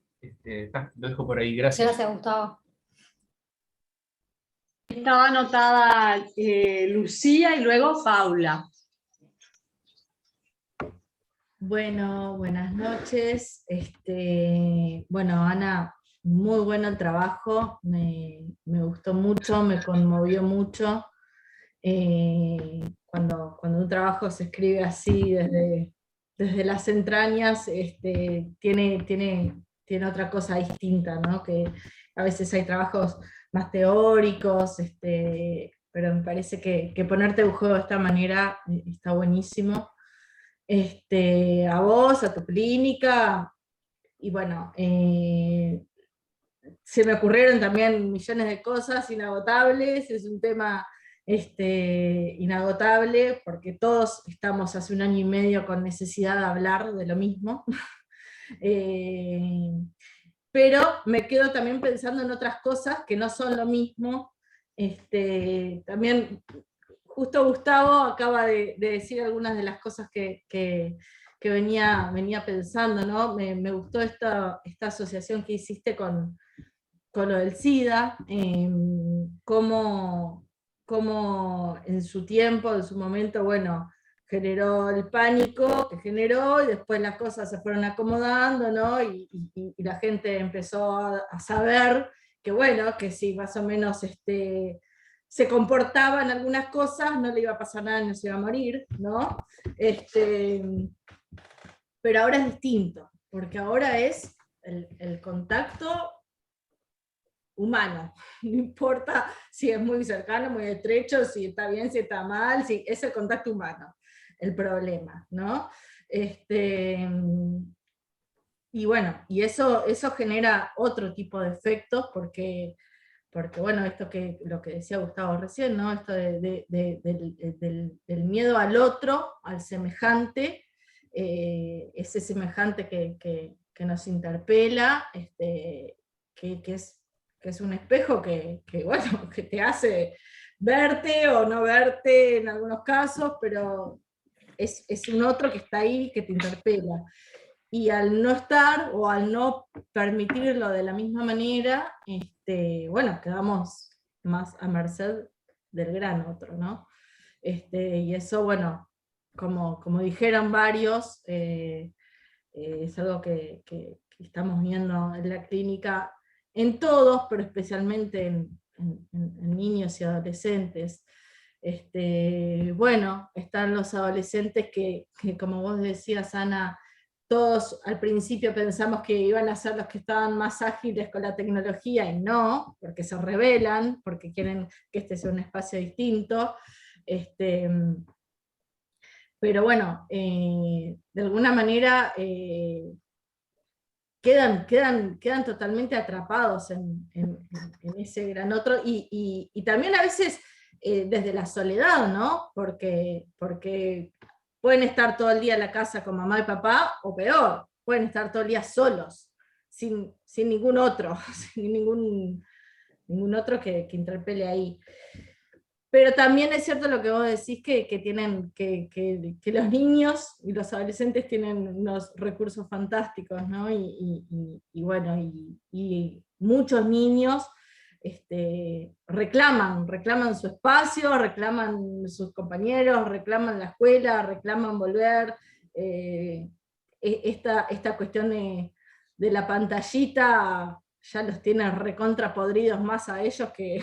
lo dejo por ahí. Gracias. Gracias, Gustavo. Estaba anotada Lucía y luego Paula. Bueno, buenas noches. Bueno, Ana, muy bueno el trabajo, me gustó mucho, me conmovió mucho. Cuando un trabajo se escribe así desde las entrañas, tiene otra cosa distinta, ¿no? Que a veces hay trabajos más teóricos, pero me parece que ponerte en juego de esta manera está buenísimo. A vos, a tu clínica, y bueno, se me ocurrieron también millones de cosas inagotables, es un tema inagotable, porque todos estamos hace 1 año y medio con necesidad de hablar de lo mismo, pero me quedo también pensando en otras cosas que no son lo mismo. También justo Gustavo acaba de decir algunas de las cosas que venía pensando, ¿no? Me gustó esta asociación que hiciste con lo del SIDA, cómo en su tiempo, en su momento, bueno, generó el pánico que generó, y después las cosas se fueron acomodando, ¿no? Y la gente empezó a saber bueno, que si más o menos se comportaba en algunas cosas, no le iba a pasar nada, no se iba a morir, ¿no? Pero ahora es distinto, porque ahora es el contacto humano, no importa si es muy cercano, muy estrecho, si está bien, si está mal, si es el contacto humano el problema, ¿no? Y bueno, y eso genera otro tipo de efectos, porque bueno, lo que decía Gustavo recién, ¿no? Esto del miedo al otro, al semejante, ese semejante que nos interpela, que es un espejo bueno, que te hace verte o no verte en algunos casos, pero es un otro que está ahí, que te interpela. Y al no estar o al no permitirlo de la misma manera, bueno, quedamos más a merced del gran otro, ¿no? Y eso, bueno, como dijeron varios, es algo que estamos viendo en la clínica, en todos, pero especialmente en niños y adolescentes. Bueno, están los adolescentes que, como vos decías, Ana, todos al principio pensamos que iban a ser los que estaban más ágiles con la tecnología, y no, porque se rebelan, porque quieren que este sea un espacio distinto. Pero bueno, de alguna manera quedan totalmente atrapados en ese gran otro, y también a veces desde la soledad, ¿no? Porque pueden estar todo el día en la casa con mamá y papá, o peor, pueden estar todo el día solos, sin ningún otro, sin ningún otro que interpele ahí. Pero también es cierto lo que vos decís, que los niños y los adolescentes tienen unos recursos fantásticos, ¿no? Y bueno, y muchos niños reclaman su espacio, reclaman sus compañeros, reclaman la escuela, reclaman volver. Esta cuestión de la pantallita ya los tiene recontrapodridos más a ellos que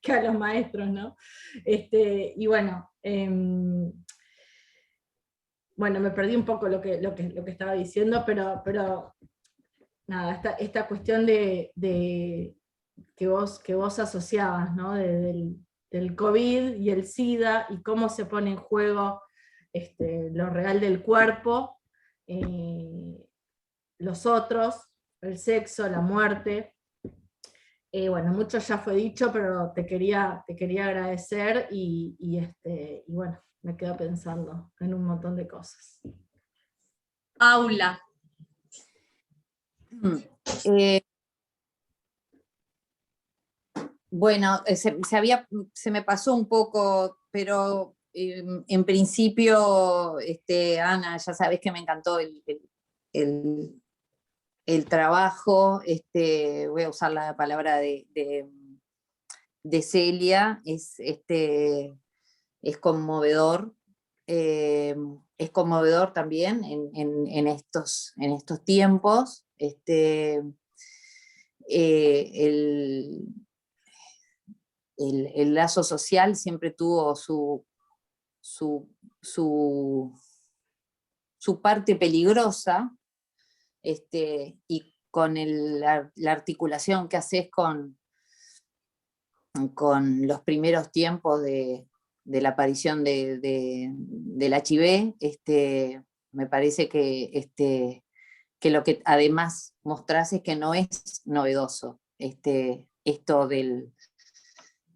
a los maestros, ¿no? Y bueno, bueno, me perdí un poco lo que estaba diciendo, pero nada, esta cuestión que vos asociabas, ¿no? Del COVID y el SIDA, y cómo se pone en juego lo real del cuerpo, los otros, el sexo, la muerte. Bueno, mucho ya fue dicho, pero te quería agradecer, y bueno, me quedo pensando en un montón de cosas. Paula. Bueno, se me pasó un poco, pero en principio, Ana, ya sabes que me encantó el trabajo. Voy a usar la palabra de Celia, es conmovedor. Es conmovedor también en estos tiempos. El lazo social siempre tuvo su parte peligrosa, y con la articulación que haces con los primeros tiempos de la aparición del HIV, me parece que lo que además mostrás es que no es novedoso, esto del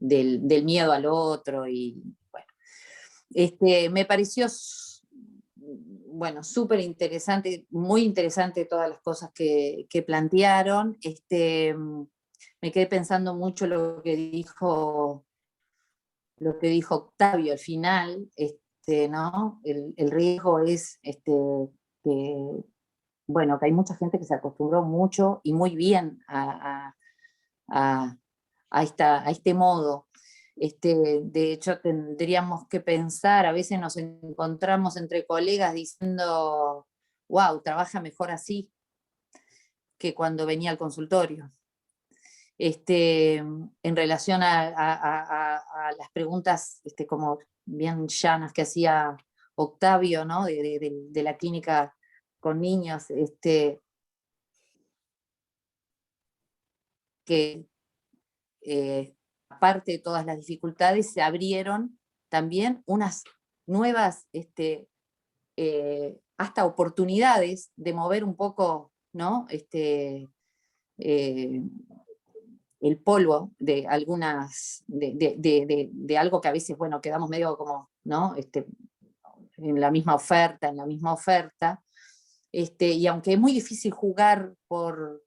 miedo al otro, y bueno, me pareció bueno, súper interesante, muy interesante todas las cosas que plantearon. Me quedé pensando mucho lo que dijo Octavio al final, ¿no? El riesgo es que, bueno, que hay mucha gente que se acostumbró mucho y muy bien a este modo. De hecho, tendríamos que pensar, a veces nos encontramos entre colegas diciendo, wow, trabaja mejor así que cuando venía al consultorio. en relación a las preguntas como bien llanas que hacía Octavio, ¿no? de la clínica con niños, que aparte de todas las dificultades, se abrieron también unas nuevas hasta oportunidades de mover un poco, ¿no? El polvo de algunas, de algo que a veces, bueno, quedamos medio como, ¿no? En la misma oferta, y aunque es muy difícil jugar por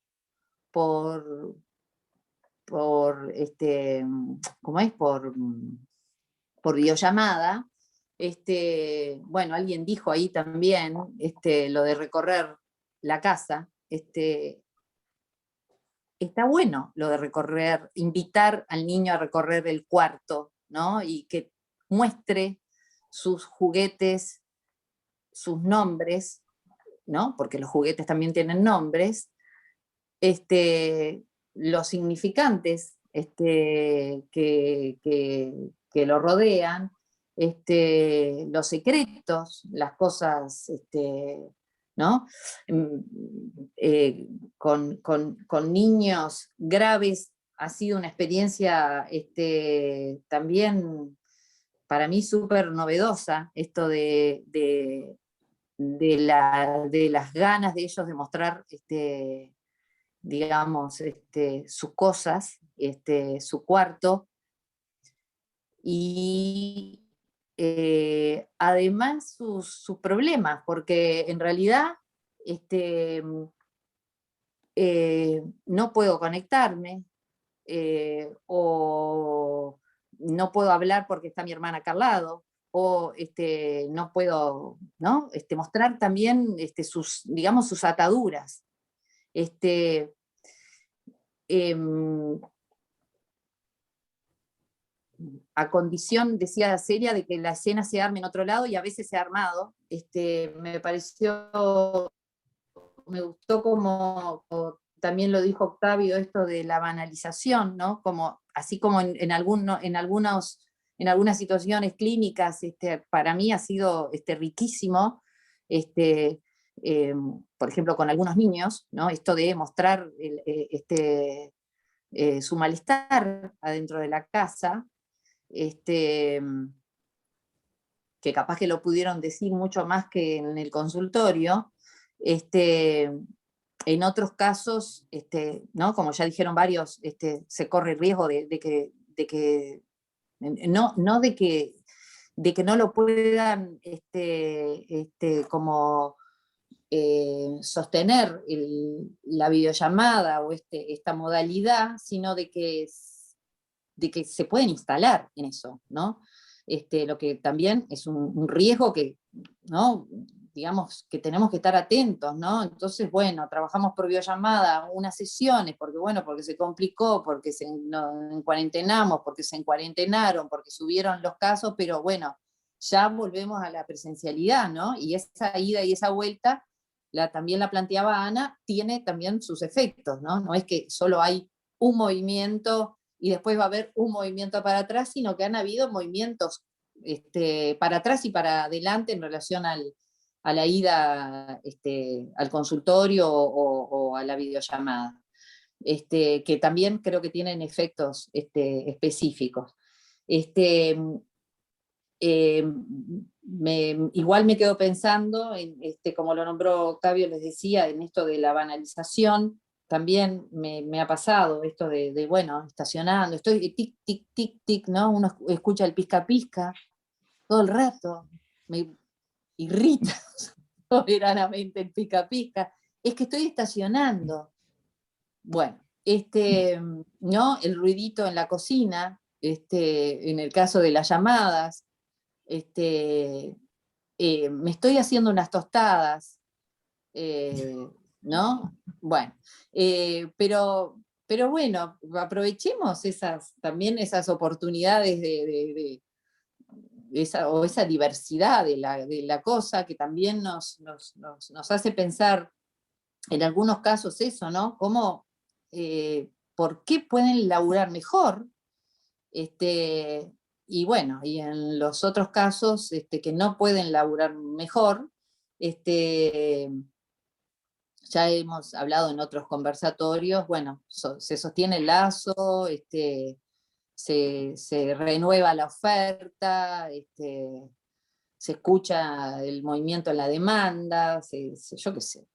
¿cómo es? Por videollamada, bueno, alguien dijo ahí también, lo de recorrer la casa, está bueno lo de recorrer, invitar al niño a recorrer el cuarto, ¿no? Y que muestre sus juguetes, sus nombres, ¿no? Porque los juguetes también tienen nombres, los significantes que lo rodean, los secretos, las cosas, ¿no? Con niños graves ha sido una experiencia también para mí súper novedosa, esto de las ganas de ellos de mostrar digamos, sus cosas, su cuarto, y además sus problemas, porque en realidad no puedo conectarme, o no puedo hablar porque está mi hermana acá al lado, o no puedo, ¿no? Mostrar también digamos, sus ataduras. A condición, decía Celia, de que la escena se arme en otro lado, y a veces se ha armado. Me gustó como también lo dijo Octavio, esto de la banalización, ¿no? Así como en algunas situaciones clínicas, para mí ha sido riquísimo, por ejemplo, con algunos niños, ¿no? Esto de mostrar su malestar adentro de la casa, que capaz que lo pudieron decir mucho más que en el consultorio. En otros casos, ¿no? Como ya dijeron varios, se corre el riesgo de que no de que no lo puedan como sostener la videollamada o esta modalidad, sino de que se pueden instalar en eso, ¿no? Lo que también es un riesgo que, ¿no? Digamos, que tenemos que estar atentos, ¿no? Entonces, bueno, trabajamos por videollamada unas sesiones, porque se complicó, porque nos cuarentenamos, porque se encuarentenaron, porque subieron los casos, pero bueno, ya volvemos a la presencialidad, ¿no? Y esa ida y esa vuelta, también la planteaba Ana, tiene también sus efectos, ¿no? No es que solo hay un movimiento y después va a haber un movimiento para atrás, sino que han habido movimientos para atrás y para adelante en relación a la ida al consultorio o a la videollamada, que también creo que tienen efectos específicos. Igual me quedo pensando, como lo nombró Octavio, les decía, en esto de la banalización. También me ha pasado esto bueno, estacionando, estoy tic, tic, tic, tic, ¿no? Uno escucha el pizca, pizca todo el rato, me irrita soberanamente el pica pica, es que estoy estacionando. Bueno, ¿no? El ruidito en la cocina, en el caso de las llamadas, me estoy haciendo unas tostadas, ¿no? Bueno, pero bueno, aprovechemos también esas oportunidades esa diversidad de la cosa, que también nos hace pensar en algunos casos eso, ¿no? Cómo por qué pueden laburar mejor, y bueno, y en los otros casos que no pueden laburar mejor, ya hemos hablado en otros conversatorios, bueno, se sostiene el lazo, se renueva la oferta, se escucha el movimiento en la demanda, yo qué sé.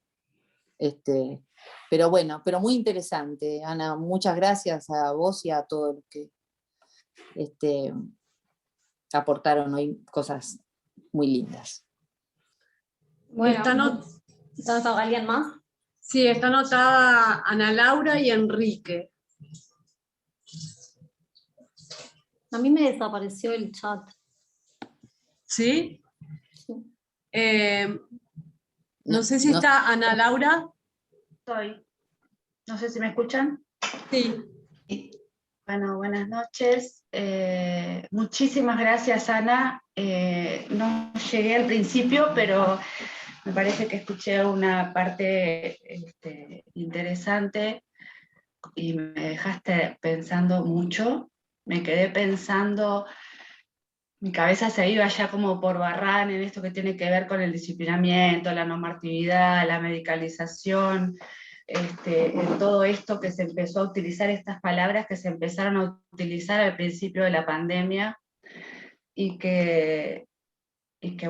Pero bueno, pero muy interesante, Ana, muchas gracias a vos y a todos los que aportaron hoy cosas muy lindas. Bueno, ¿está alguien más? Sí, está anotada Ana Laura y Enrique. A mí me desapareció el chat. ¿Sí? Sí. No sé si está Ana Laura. Estoy. No sé si me escuchan. Sí. Bueno, buenas noches. Muchísimas gracias, Ana. No llegué al principio, pero me parece que escuché una parte interesante y me dejaste pensando mucho. Me quedé pensando, mi cabeza se iba ya como por barran en esto que tiene que ver con el disciplinamiento, la normatividad, la medicalización, en todo esto que se empezó a utilizar, estas palabras que se empezaron a utilizar al principio de la pandemia y que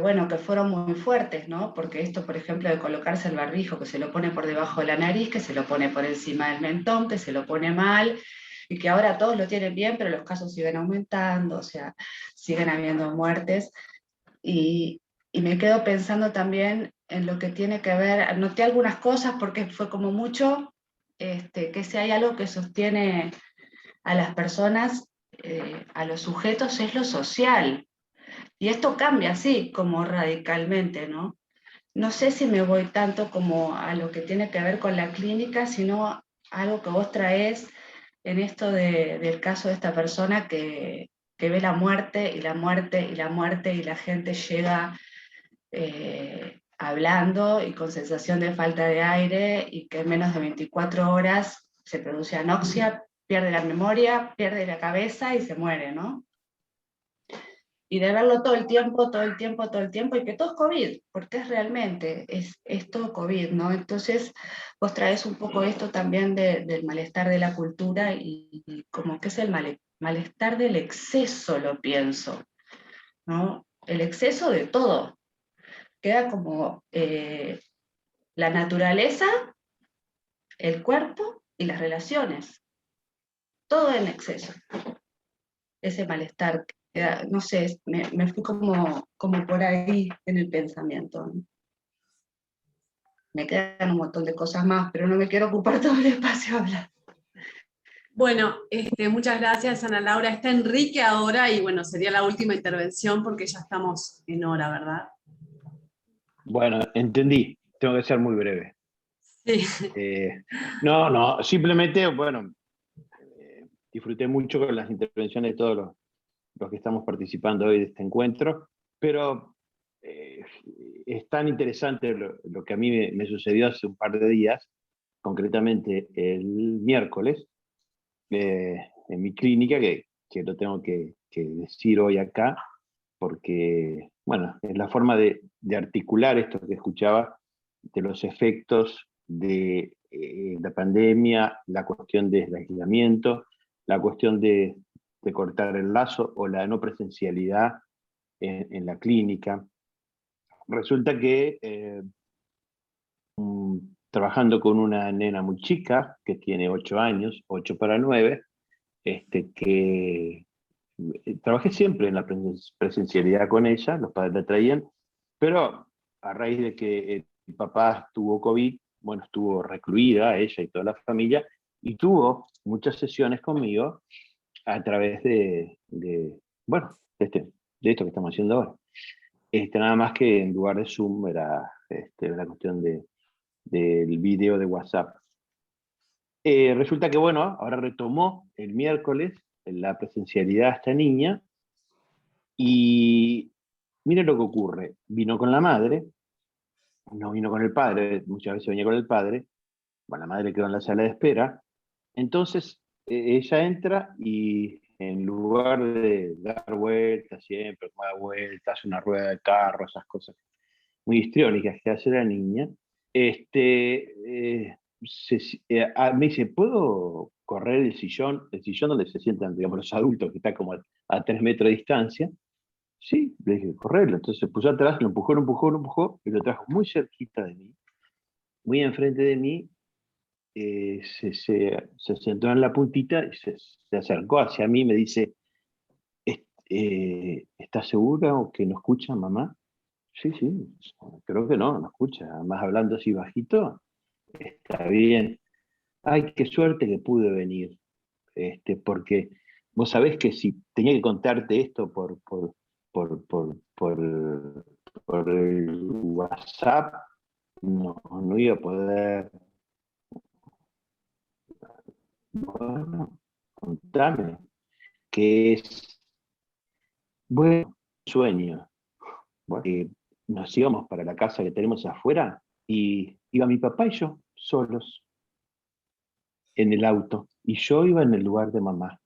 bueno, que fueron muy fuertes, ¿no? Porque esto, por ejemplo, de colocarse el barbijo, que se lo pone por debajo de la nariz, que se lo pone por encima del mentón, que se lo pone mal, y que ahora todos lo tienen bien, pero los casos siguen aumentando, o sea, siguen habiendo muertes. Y me quedo pensando también en lo que tiene que ver, anoté algunas cosas porque fue como mucho, que si hay algo que sostiene a las personas, a los sujetos, es lo social. Y esto cambia así, como radicalmente, ¿no? No sé si me voy tanto como a lo que tiene que ver con la clínica, sino a algo que vos traés en esto del caso de esta persona que ve la muerte y la muerte y la muerte y la gente llega hablando y con sensación de falta de aire y que en menos de 24 horas se produce anoxia, pierde la memoria, pierde la cabeza y se muere, ¿no? Y de verlo todo el tiempo, todo el tiempo, todo el tiempo, y que todo es COVID, porque es realmente, es todo COVID, ¿no? Entonces, vos traes un poco esto también del malestar de la cultura y como que es el malestar del exceso, lo pienso, ¿no? El exceso de todo. Queda como la naturaleza, el cuerpo y las relaciones. Todo en exceso. Ese malestar. No sé, me fui como por ahí en el pensamiento, ¿no? Me quedan un montón de cosas más, pero no me quiero ocupar todo el espacio a hablar. Bueno, muchas gracias, Ana Laura. Está Enrique ahora y bueno, sería la última intervención porque ya estamos en hora, ¿verdad? Bueno, entendí. Tengo que ser muy breve. Sí. No, simplemente, bueno, disfruté mucho con las intervenciones de todos los que estamos participando hoy de este encuentro, pero es tan interesante lo que a mí me sucedió hace un par de días, concretamente el miércoles, en mi clínica, que lo tengo que decir hoy acá, porque, bueno, es la forma de articular esto que escuchaba, de los efectos de la pandemia, la cuestión del aislamiento, la cuestión de cortar el lazo o la no presencialidad en la clínica. Resulta que trabajando con una nena muy chica, que tiene 8 años, 8 para 9, que trabajé siempre en la presencialidad con ella, los padres la traían, pero a raíz de que el papá tuvo COVID, bueno, estuvo recluida ella y toda la familia, y tuvo muchas sesiones conmigo a través de esto que estamos haciendo ahora. Nada más que en lugar de Zoom era la cuestión del video de WhatsApp. Resulta que, bueno, ahora retomó el miércoles la presencialidad a esta niña y miren lo que ocurre. Vino con la madre, no vino con el padre, muchas veces venía con el padre, bueno, la madre quedó en la sala de espera. Entonces, ella entra y en lugar de dar vueltas siempre, como da vueltas, una rueda de carro, esas cosas muy histriónicas que hace la niña, me dice, ¿puedo correr el sillón donde se sientan, digamos, los adultos, que está como a 3 metros de distancia? Sí, le dije, correrlo. Entonces se puso atrás, lo empujó, y lo trajo muy cerquita de mí, muy enfrente de mí, se sentó en la puntita y se acercó hacia mí y me dice, ¿estás segura o que no escucha, mamá? Sí, creo que no escucha. Además, hablando así bajito, está bien. Ay, qué suerte que pude venir. Porque vos sabés que si tenía que contarte esto por el WhatsApp, no iba a poder. Bueno, contame, que es, bueno, sueño. Bueno, nos íbamos para la casa que tenemos afuera y iba mi papá y yo solos en el auto. Y yo iba en el lugar de mamá,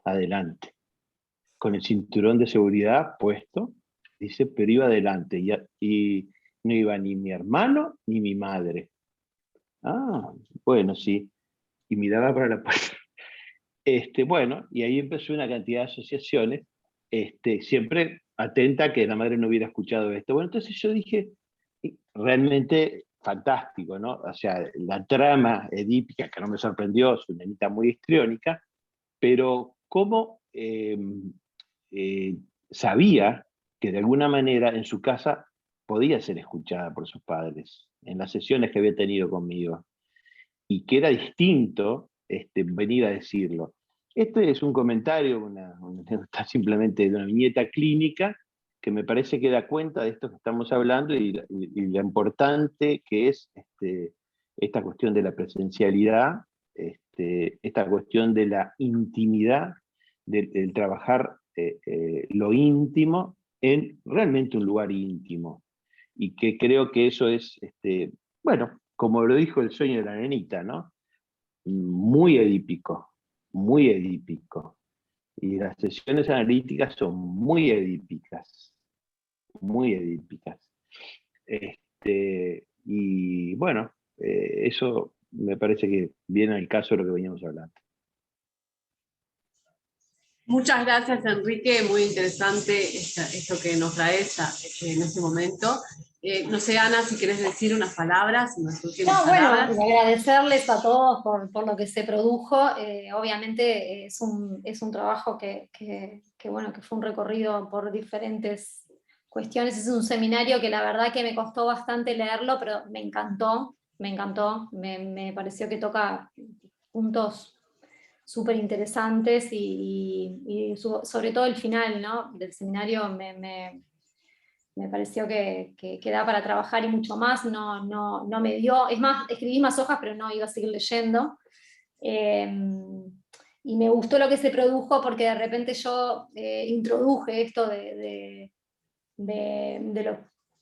adelante, con el cinturón de seguridad puesto, dice, pero iba adelante y no iba ni mi hermano ni mi madre. Ah, bueno, sí. Y miraba para la puerta. Bueno, y ahí empezó una cantidad de asociaciones, siempre atenta a que la madre no hubiera escuchado esto. Bueno, entonces yo dije, realmente fantástico, ¿no? O sea, la trama edípica, que no me sorprendió, es una nenita muy histriónica, pero cómo sabía que de alguna manera en su casa podía ser escuchada por sus padres, en las sesiones que había tenido conmigo, y que era distinto venir a decirlo. Este es un comentario, una anécdota simplemente de una viñeta clínica que me parece que da cuenta de esto que estamos hablando y lo importante que es esta cuestión de la presencialidad, esta cuestión de la intimidad, del trabajar lo íntimo en realmente un lugar íntimo. Y que creo que eso es, bueno, como lo dijo El sueño de la nenita, ¿no? Muy edípico, muy edípico. Y las sesiones analíticas son muy edípicas, muy edípicas. Y bueno, eso me parece que viene al caso de lo que veníamos hablando. Muchas gracias, Enrique, muy interesante esto que nos traes en este momento. No sé, Ana, si querés decir unas palabras, unas últimas palabras. Bueno, agradecerles a todos por lo que se produjo. Obviamente es un trabajo que fue un recorrido por diferentes cuestiones. Es un seminario que la verdad que me costó bastante leerlo, pero me encantó, me pareció que toca puntos súper interesantes y sobre todo el final, ¿no?, del seminario me pareció que da para trabajar y mucho más, no me dio, es más, escribí más hojas pero no iba a seguir leyendo, y me gustó lo que se produjo porque de repente yo introduje esto de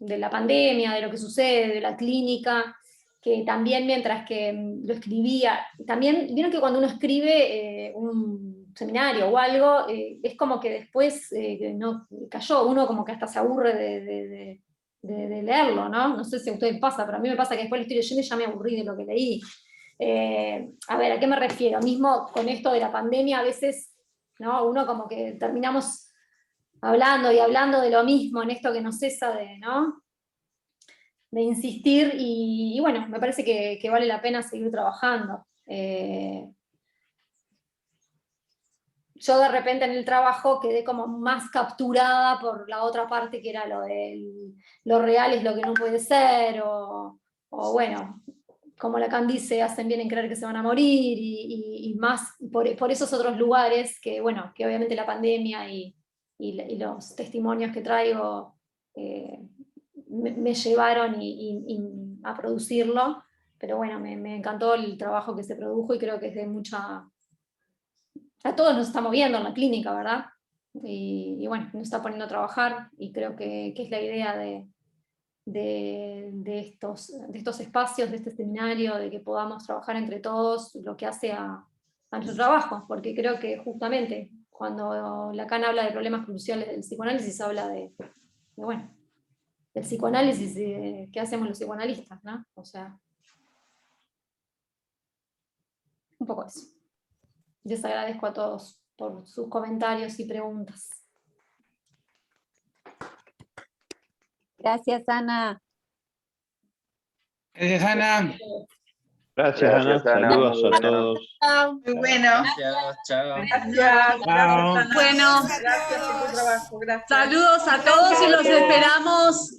la pandemia, de lo que sucede, de la clínica, que también mientras que lo escribía, también vieron que cuando uno escribe un seminario o algo, es como que después no cayó, uno como que hasta se aburre de leerlo, ¿no? No sé si a ustedes pasa, pero a mí me pasa que después lo estoy leyendo y ya me aburrí de lo que leí. A ver, ¿a qué me refiero? Mismo con esto de la pandemia, a veces, ¿no?, uno como que terminamos hablando y hablando de lo mismo en esto que no cesa ¿no?, de insistir, y bueno, me parece que vale la pena seguir trabajando. Yo de repente en el trabajo quedé como más capturada por la otra parte, que era lo real es lo que no puede ser, o bueno, como Lacan dice, hacen bien en creer que se van a morir, y más por esos otros lugares que, bueno, que obviamente la pandemia y los testimonios que traigo me llevaron a producirlo, pero bueno, me encantó el trabajo que se produjo y creo que es de mucha... A todos nos estamos viendo en la clínica, ¿verdad? Y bueno, nos está poniendo a trabajar y creo que es la idea de estos espacios, de este seminario, de que podamos trabajar entre todos, lo que hace a nuestro trabajo, porque creo que justamente cuando Lacan habla de problemas cruciales del psicoanálisis, habla bueno, del psicoanálisis que hacemos los psicoanalistas, ¿no? O sea, un poco eso. Les agradezco a todos por sus comentarios y preguntas. Gracias, Ana. Gracias, Ana. Gracias, Ana. Saludos a todos. Muy bueno. Gracias, chao. Gracias. Ana. Bueno, Gracias por tu trabajo. Gracias. saludos a todos y los esperamos.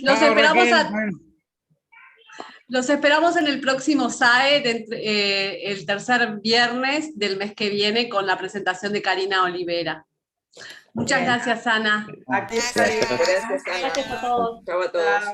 Los esperamos en el próximo SAE, el tercer viernes del mes que viene, con la presentación de Karina Olivera. Muchas gracias, Ana. Aquí estoy. Gracias, Ana. Gracias a todos. Chao a todos.